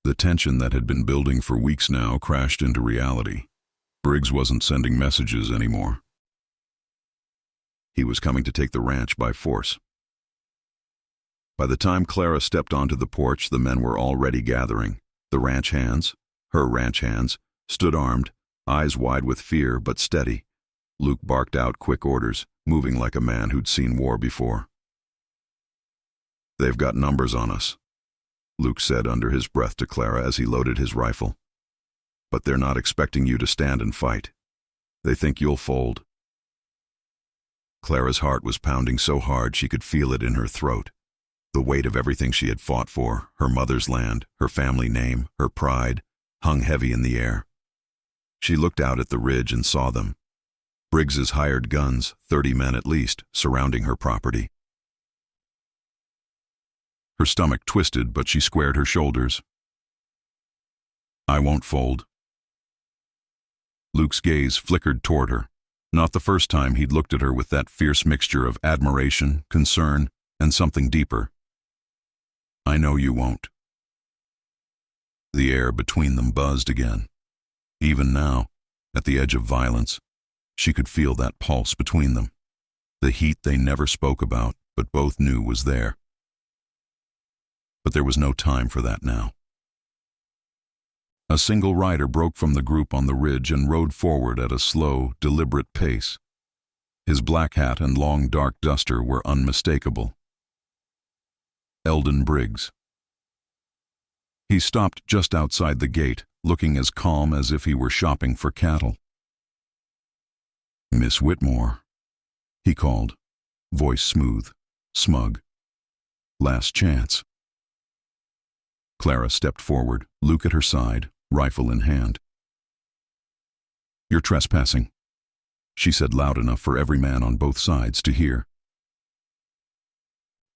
The tension that had been building for weeks now crashed into reality. Briggs wasn't sending messages anymore. He was coming to take the ranch by force. By the time Clara stepped onto the porch, the men were already gathering. The ranch hands, her ranch hands, stood armed, eyes wide with fear but steady. Luke barked out quick orders, moving like a man who'd seen war before. "They've got numbers on us," Luke said under his breath to Clara as he loaded his rifle. "But they're not expecting you to stand and fight. They think you'll fold." Clara's heart was pounding so hard she could feel it in her throat. The weight of everything she had fought for, her mother's land, her family name, her pride, hung heavy in the air. She looked out at the ridge and saw them. Briggs's hired guns, 30 men at least, surrounding her property. Her stomach twisted, but she squared her shoulders. "I won't fold." Luke's gaze flickered toward her. Not the first time he'd looked at her with that fierce mixture of admiration, concern, and something deeper. "I know you won't." The air between them buzzed again. Even now, at the edge of violence, she could feel that pulse between them. The heat they never spoke about, but both knew was there. But there was no time for that now. A single rider broke from the group on the ridge and rode forward at a slow, deliberate pace. His black hat and long dark duster were unmistakable. Eldon Briggs. He stopped just outside the gate, looking as calm as if he were shopping for cattle. "Miss Whitmore," he called, voice smooth, smug. "Last chance." Clara stepped forward, Luke at her side, rifle in hand. "You're trespassing," she said loud enough for every man on both sides to hear.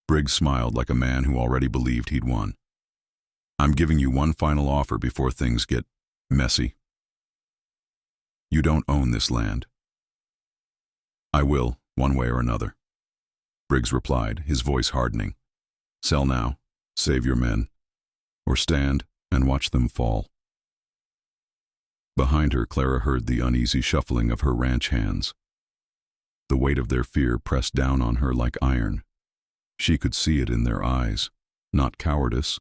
Briggs smiled like a man who already believed he'd won. "I'm giving you one final offer before things get messy. You don't own this land." "I will, one way or another," Briggs replied, his voice hardening. "Sell now, save your men, or stand and watch them fall." Behind her, Clara heard the uneasy shuffling of her ranch hands. The weight of their fear pressed down on her like iron. She could see it in their eyes, not cowardice,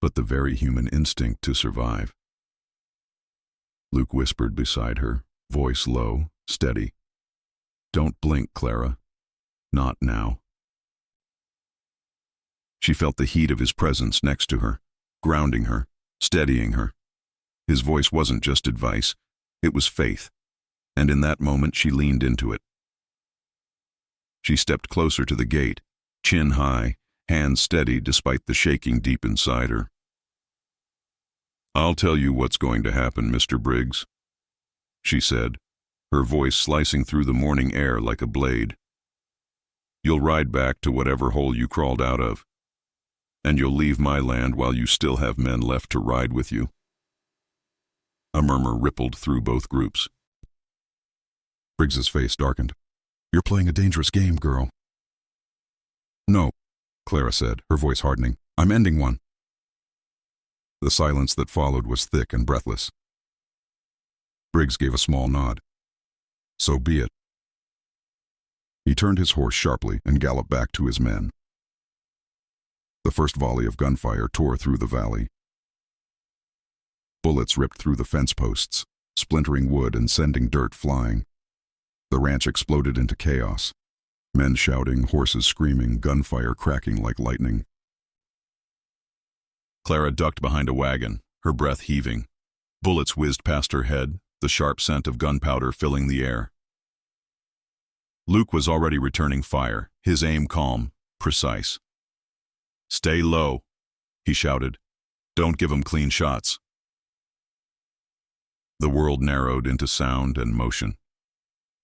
but the very human instinct to survive. Luke whispered beside her, voice low, steady. "Don't blink, Clara. Not now." She felt the heat of his presence next to her, grounding her, steadying her. His voice wasn't just advice, it was faith, and in that moment she leaned into it. She stepped closer to the gate, chin high, hands steady despite the shaking deep inside her. "I'll tell you what's going to happen, Mr. Briggs," she said, her voice slicing through the morning air like a blade. "You'll ride back to whatever hole you crawled out of, and you'll leave my land while you still have men left to ride with you." A murmur rippled through both groups. Briggs's face darkened. "You're playing a dangerous game, girl." "No," Clara said, her voice hardening. "I'm ending one." The silence that followed was thick and breathless. Briggs gave a small nod. "So be it." He turned his horse sharply and galloped back to his men. The first volley of gunfire tore through the valley. Bullets ripped through the fence posts, splintering wood and sending dirt flying. The ranch exploded into chaos. Men shouting, horses screaming, gunfire cracking like lightning. Clara ducked behind a wagon, her breath heaving. Bullets whizzed past her head, the sharp scent of gunpowder filling the air. Luke was already returning fire, his aim calm, precise. "Stay low," he shouted. "Don't give 'em clean shots." The world narrowed into sound and motion.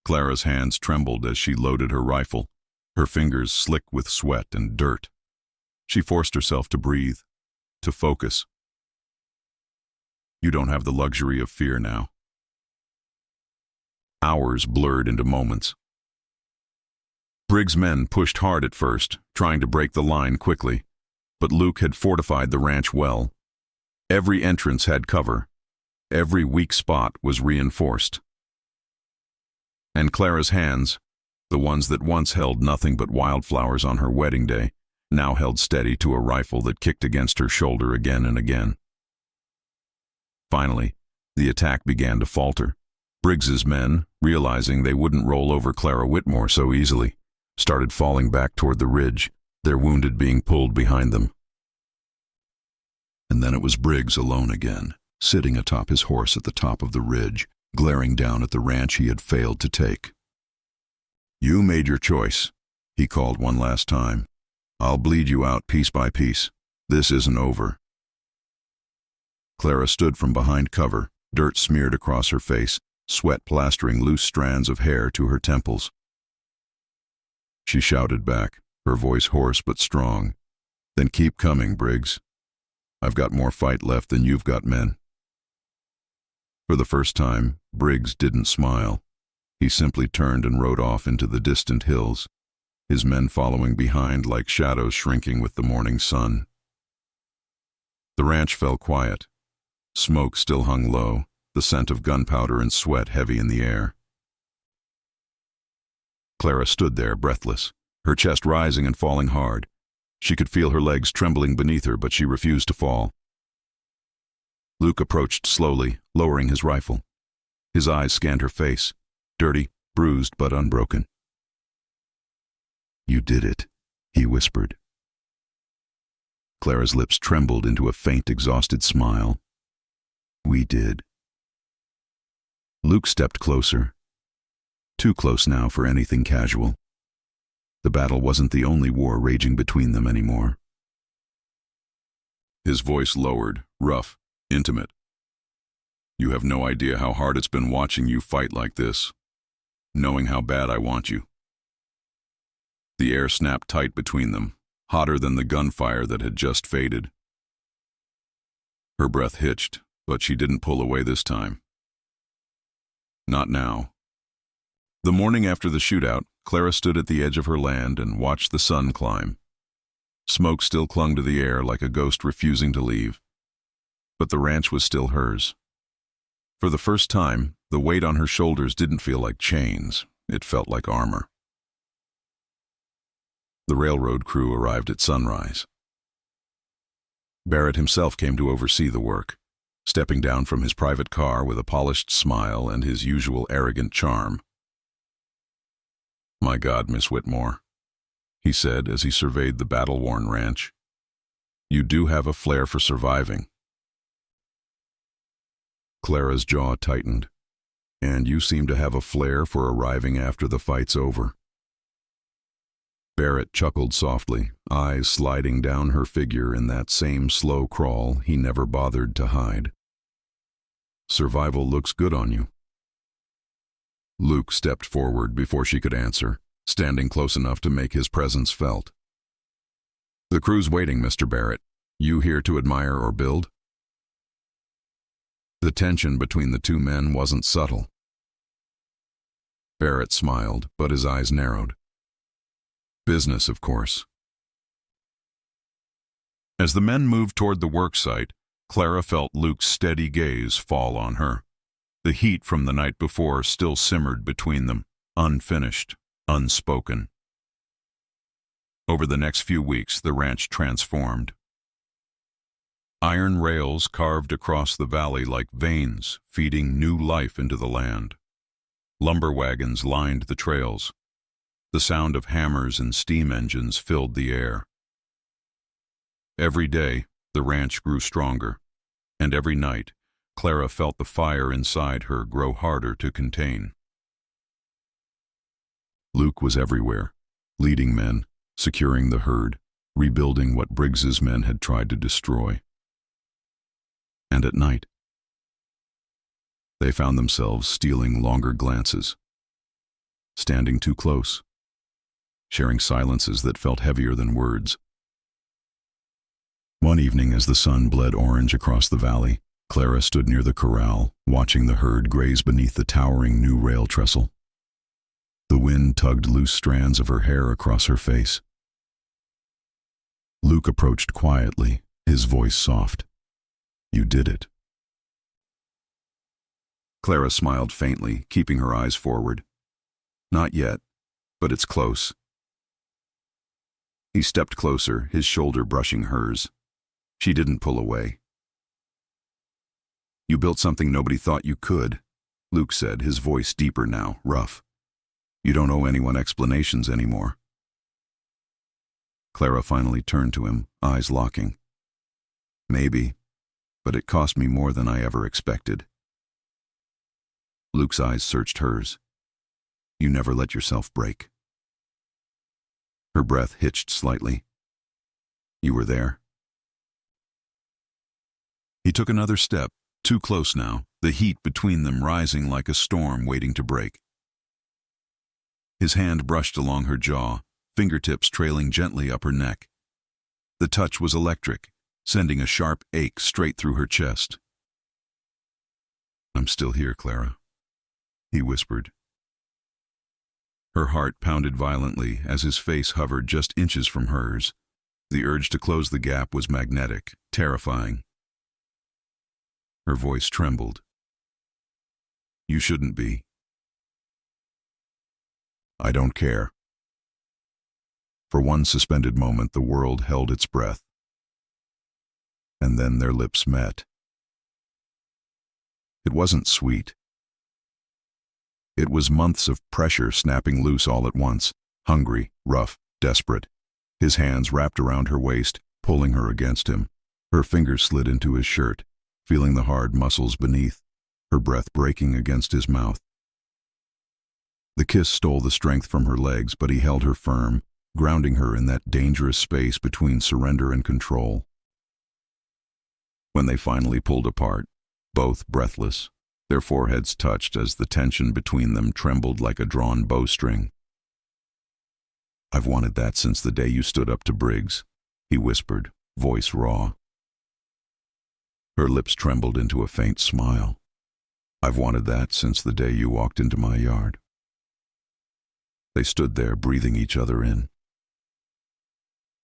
Clara's hands trembled as she loaded her rifle, her fingers slick with sweat and dirt. She forced herself to breathe, to focus. You don't have the luxury of fear now. Hours blurred into moments. Briggs' men pushed hard at first, trying to break the line quickly, but Luke had fortified the ranch well. Every entrance had cover. Every weak spot was reinforced. And Clara's hands, the ones that once held nothing but wildflowers on her wedding day, now held steady to a rifle that kicked against her shoulder again and again. Finally, the attack began to falter. Briggs's men, realizing they wouldn't roll over Clara Whitmore so easily, started falling back toward the ridge, their wounded being pulled behind them. And then it was Briggs alone again, sitting atop his horse at the top of the ridge, glaring down at the ranch he had failed to take. "You made your choice," he called one last time. "I'll bleed you out piece by piece. This isn't over." Clara stood from behind cover, dirt smeared across her face, sweat plastering loose strands of hair to her temples. She shouted back, her voice hoarse but strong. "Then keep coming, Briggs. I've got more fight left than you've got men." For the first time, Briggs didn't smile. He simply turned and rode off into the distant hills, his men following behind like shadows shrinking with the morning sun. The ranch fell quiet. Smoke still hung low, the scent of gunpowder and sweat heavy in the air. Clara stood there, breathless, her chest rising and falling hard. She could feel her legs trembling beneath her, but she refused to fall. Luke approached slowly, lowering his rifle. His eyes scanned her face, dirty, bruised but unbroken. "You did it," he whispered. Clara's lips trembled into a faint, exhausted smile. "We did." Luke stepped closer. Too close now for anything casual. The battle wasn't the only war raging between them anymore. His voice lowered, rough, intimate. "You have no idea how hard it's been watching you fight like this, knowing how bad I want you." The air snapped tight between them, hotter than the gunfire that had just faded. Her breath hitched, but she didn't pull away this time. Not now. The morning after the shootout, Clara stood at the edge of her land and watched the sun climb. Smoke still clung to the air like a ghost refusing to leave. But the ranch was still hers. For the first time, the weight on her shoulders didn't feel like chains, it felt like armor. The railroad crew arrived at sunrise. Barrett himself came to oversee the work, stepping down from his private car with a polished smile and his usual arrogant charm. "My God, Miss Whitmore," he said as he surveyed the battle-worn ranch. "You do have a flair for surviving." Clara's jaw tightened. "And you seem to have a flair for arriving after the fight's over." Barrett chuckled softly, eyes sliding down her figure in that same slow crawl he never bothered to hide. "Survival looks good on you." Luke stepped forward before she could answer, standing close enough to make his presence felt. "The crew's waiting, Mr. Barrett. You here to admire or build?" The tension between the two men wasn't subtle. Barrett smiled, but his eyes narrowed. "Business, of course." As the men moved toward the work site, Clara felt Luke's steady gaze fall on her. The heat from the night before still simmered between them, unfinished, unspoken. Over the next few weeks, the ranch transformed. Iron rails carved across the valley like veins, feeding new life into the land. Lumber wagons lined the trails. The sound of hammers and steam engines filled the air. Every day, the ranch grew stronger, and every night, Clara felt the fire inside her grow harder to contain. Luke was everywhere, leading men, securing the herd, rebuilding what Briggs's men had tried to destroy. And at night, they found themselves stealing longer glances, standing too close, sharing silences that felt heavier than words. One evening, as the sun bled orange across the valley, Clara stood near the corral, watching the herd graze beneath the towering new rail trestle. The wind tugged loose strands of her hair across her face. Luke approached quietly, his voice soft. "You did it." Clara smiled faintly, keeping her eyes forward. "Not yet, but it's close." He stepped closer, his shoulder brushing hers. She didn't pull away. "You built something nobody thought you could," Luke said, his voice deeper now, rough. "You don't owe anyone explanations anymore." Clara finally turned to him, eyes locking. "Maybe, but it cost me more than I ever expected." Luke's eyes searched hers. "You never let yourself break." Her breath hitched slightly. "You were there." He took another step, too close now, the heat between them rising like a storm waiting to break. His hand brushed along her jaw, fingertips trailing gently up her neck. The touch was electric, sending a sharp ache straight through her chest. "I'm still here, Clara," he whispered. Her heart pounded violently as his face hovered just inches from hers. The urge to close the gap was magnetic, terrifying. Her voice trembled. "You shouldn't be." "I don't care." For one suspended moment, the world held its breath. And then their lips met. It wasn't sweet. It was months of pressure snapping loose all at once, hungry, rough, desperate. His hands wrapped around her waist, pulling her against him. Her fingers slid into his shirt, feeling the hard muscles beneath, her breath breaking against his mouth. The kiss stole the strength from her legs, but he held her firm, grounding her in that dangerous space between surrender and control. When they finally pulled apart, both breathless, their foreheads touched as the tension between them trembled like a drawn bowstring. "I've wanted that since the day you stood up to Briggs," he whispered, voice raw. Her lips trembled into a faint smile. "I've wanted that since the day you walked into my yard." They stood there, breathing each other in.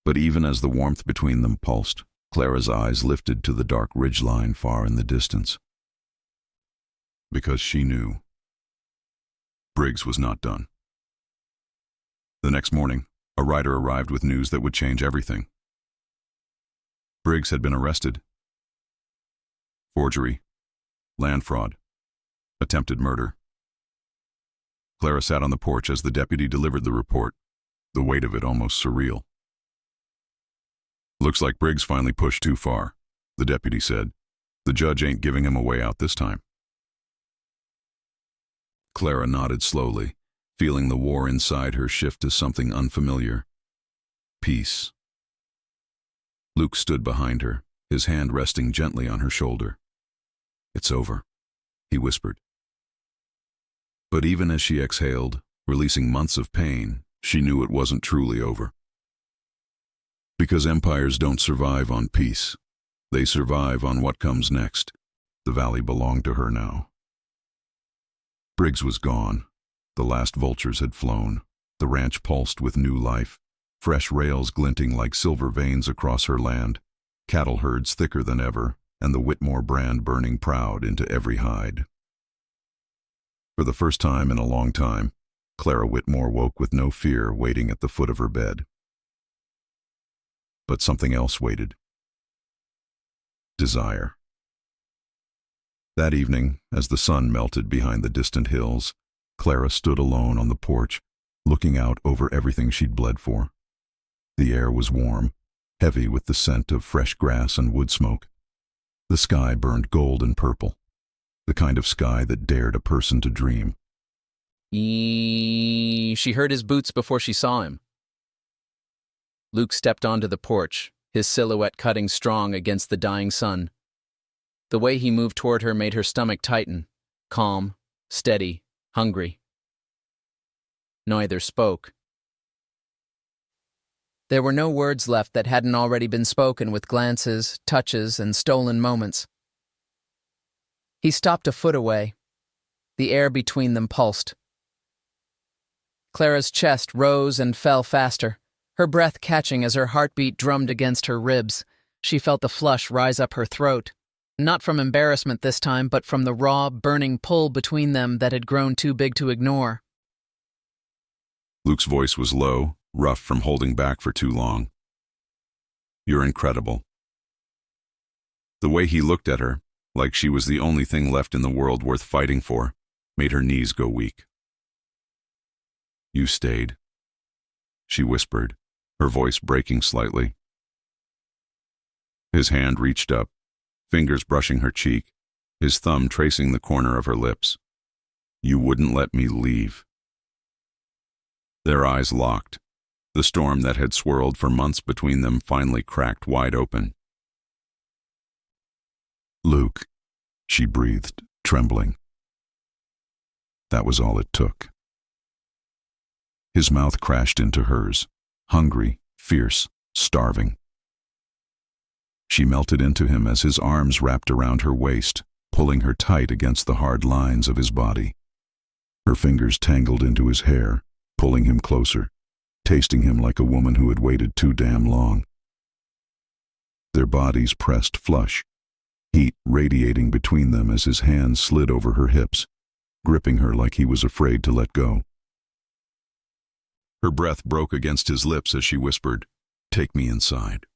But even as the warmth between them pulsed, Clara's eyes lifted to the dark ridgeline far in the distance. Because she knew Briggs was not done. The next morning, A rider arrived with news that would change everything. Briggs had been arrested. Forgery, land fraud, attempted murder. Clara sat on the porch as the deputy delivered the report, the weight of it almost surreal. "Looks like Briggs finally pushed too far," the deputy said. "The judge ain't giving him a way out this time." Clara nodded slowly, feeling the war inside her shift to something unfamiliar. Peace. Luke stood behind her, his hand resting gently on her shoulder. "It's over," he whispered. But even as she exhaled, releasing months of pain, she knew it wasn't truly over. Because empires don't survive on peace. They survive on what comes next. The valley belonged to her now. Briggs was gone. The last vultures had flown. The ranch pulsed with new life, fresh rails glinting like silver veins across her land, cattle herds thicker than ever, and the Whitmore brand burning proud into every hide. For the first time in a long time, Clara Whitmore woke with no fear waiting at the foot of her bed. But something else waited. Desire. That evening, as the sun melted behind the distant hills, Clara stood alone on the porch, looking out over everything she'd bled for. The air was warm, heavy with the scent of fresh grass and wood smoke. The sky burned gold and purple, the kind of sky that dared a person to dream. She heard his boots before she saw him. Luke stepped onto the porch, his silhouette cutting strong against the dying sun. The way he moved toward her made her stomach tighten, calm, steady, hungry. Neither spoke. There were no words left that hadn't already been spoken with glances, touches, and stolen moments. He stopped a foot away. The air between them pulsed. Clara's chest rose and fell faster, her breath catching as her heartbeat drummed against her ribs. She felt the flush rise up her throat, not from embarrassment this time, but from the raw, burning pull between them that had grown too big to ignore. Luke's voice was low, rough from holding back for too long. "You're incredible." The way he looked at her, like she was the only thing left in the world worth fighting for, made her knees go weak. "You stayed," she whispered, her voice breaking slightly. His hand reached up, fingers brushing her cheek, his thumb tracing the corner of her lips. "You wouldn't let me leave." Their eyes locked. The storm that had swirled for months between them finally cracked wide open. "Luke," she breathed, trembling. That was all it took. His mouth crashed into hers, hungry, fierce, starving. She melted into him as his arms wrapped around her waist, pulling her tight against the hard lines of his body. Her fingers tangled into his hair, pulling him closer, tasting him like a woman who had waited too damn long. Their bodies pressed flush, heat radiating between them as his hands slid over her hips, gripping her like he was afraid to let go. Her breath broke against his lips as she whispered, "Take me inside."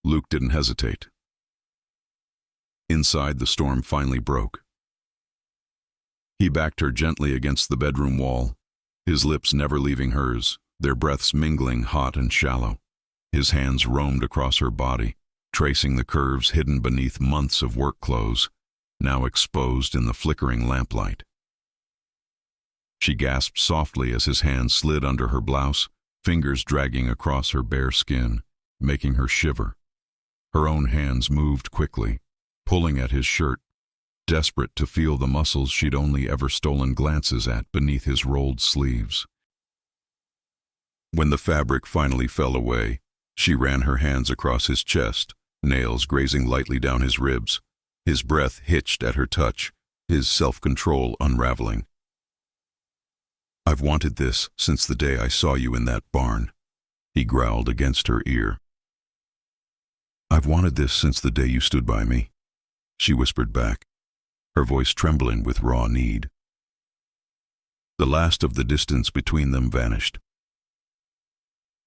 Luke didn't hesitate. Inside, the storm finally broke. He backed her gently against the bedroom wall, his lips never leaving hers, their breaths mingling hot and shallow. His hands roamed across her body, tracing the curves hidden beneath months of work clothes, now exposed in the flickering lamplight. She gasped softly as his hand slid under her blouse, fingers dragging across her bare skin, making her shiver. Her own hands moved quickly, pulling at his shirt, desperate to feel the muscles she'd only ever stolen glances at beneath his rolled sleeves. When the fabric finally fell away, she ran her hands across his chest, nails grazing lightly down his ribs, his breath hitched at her touch, his self-control unraveling. "I've wanted this since the day I saw you in that barn," he growled against her ear. "I've wanted this since the day you stood by me," she whispered back, her voice trembling with raw need. The last of the distance between them vanished.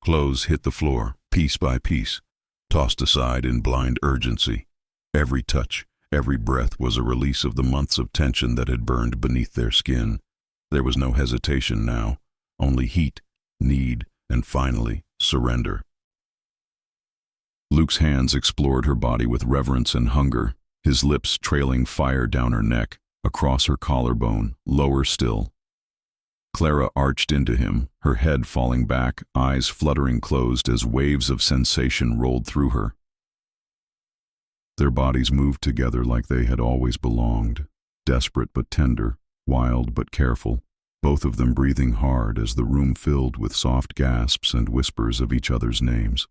Clothes hit the floor, piece by piece, tossed aside in blind urgency. Every touch, every breath was a release of the months of tension that had burned beneath their skin. There was no hesitation now, only heat, need, and finally, surrender. Luke's hands explored her body with reverence and hunger, his lips trailing fire down her neck, across her collarbone, lower still. Clara arched into him, her head falling back, eyes fluttering closed as waves of sensation rolled through her. Their bodies moved together like they had always belonged, desperate but tender, wild but careful, both of them breathing hard as the room filled with soft gasps and whispers of each other's names.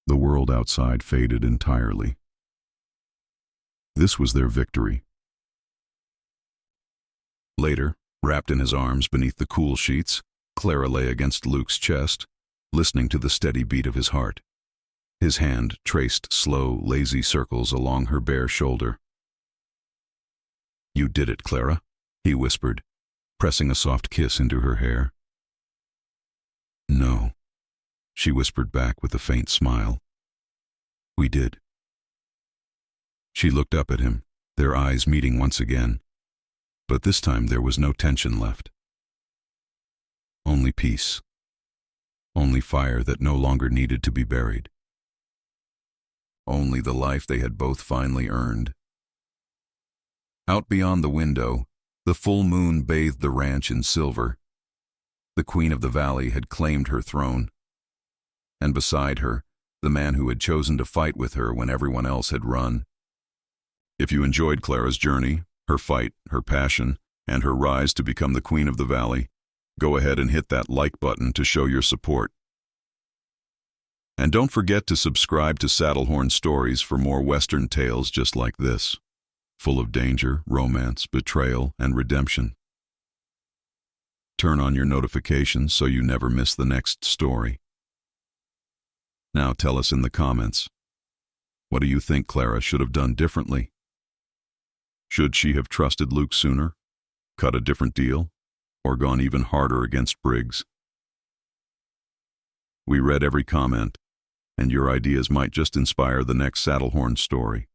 The world outside faded entirely. This was their victory. Later, wrapped in his arms beneath the cool sheets, Clara lay against Luke's chest, listening to the steady beat of his heart. His hand traced slow, lazy circles along her bare shoulder. "You did it, Clara," he whispered, pressing a soft kiss into her hair. "No," she whispered back with a faint smile. "We did." She looked up at him, their eyes meeting once again. But this time there was no tension left. Only peace. Only fire that no longer needed to be buried. Only the life they had both finally earned. Out beyond the window, the full moon bathed the ranch in silver. The queen of the valley had claimed her throne. And beside her, the man who had chosen to fight with her when everyone else had run. If you enjoyed Clara's journey, her fight, her passion, and her rise to become the queen of the valley, go ahead and hit that like button to show your support. And don't forget to subscribe to Saddlehorn Stories for more Western tales just like this, full of danger, romance, betrayal, and redemption. Turn on your notifications so you never miss the next story. Now tell us in the comments, what do you think Clara should have done differently? Should she have trusted Luke sooner, cut a different deal, or gone even harder against Briggs? We read every comment, and your ideas might just inspire the next Saddlehorn story.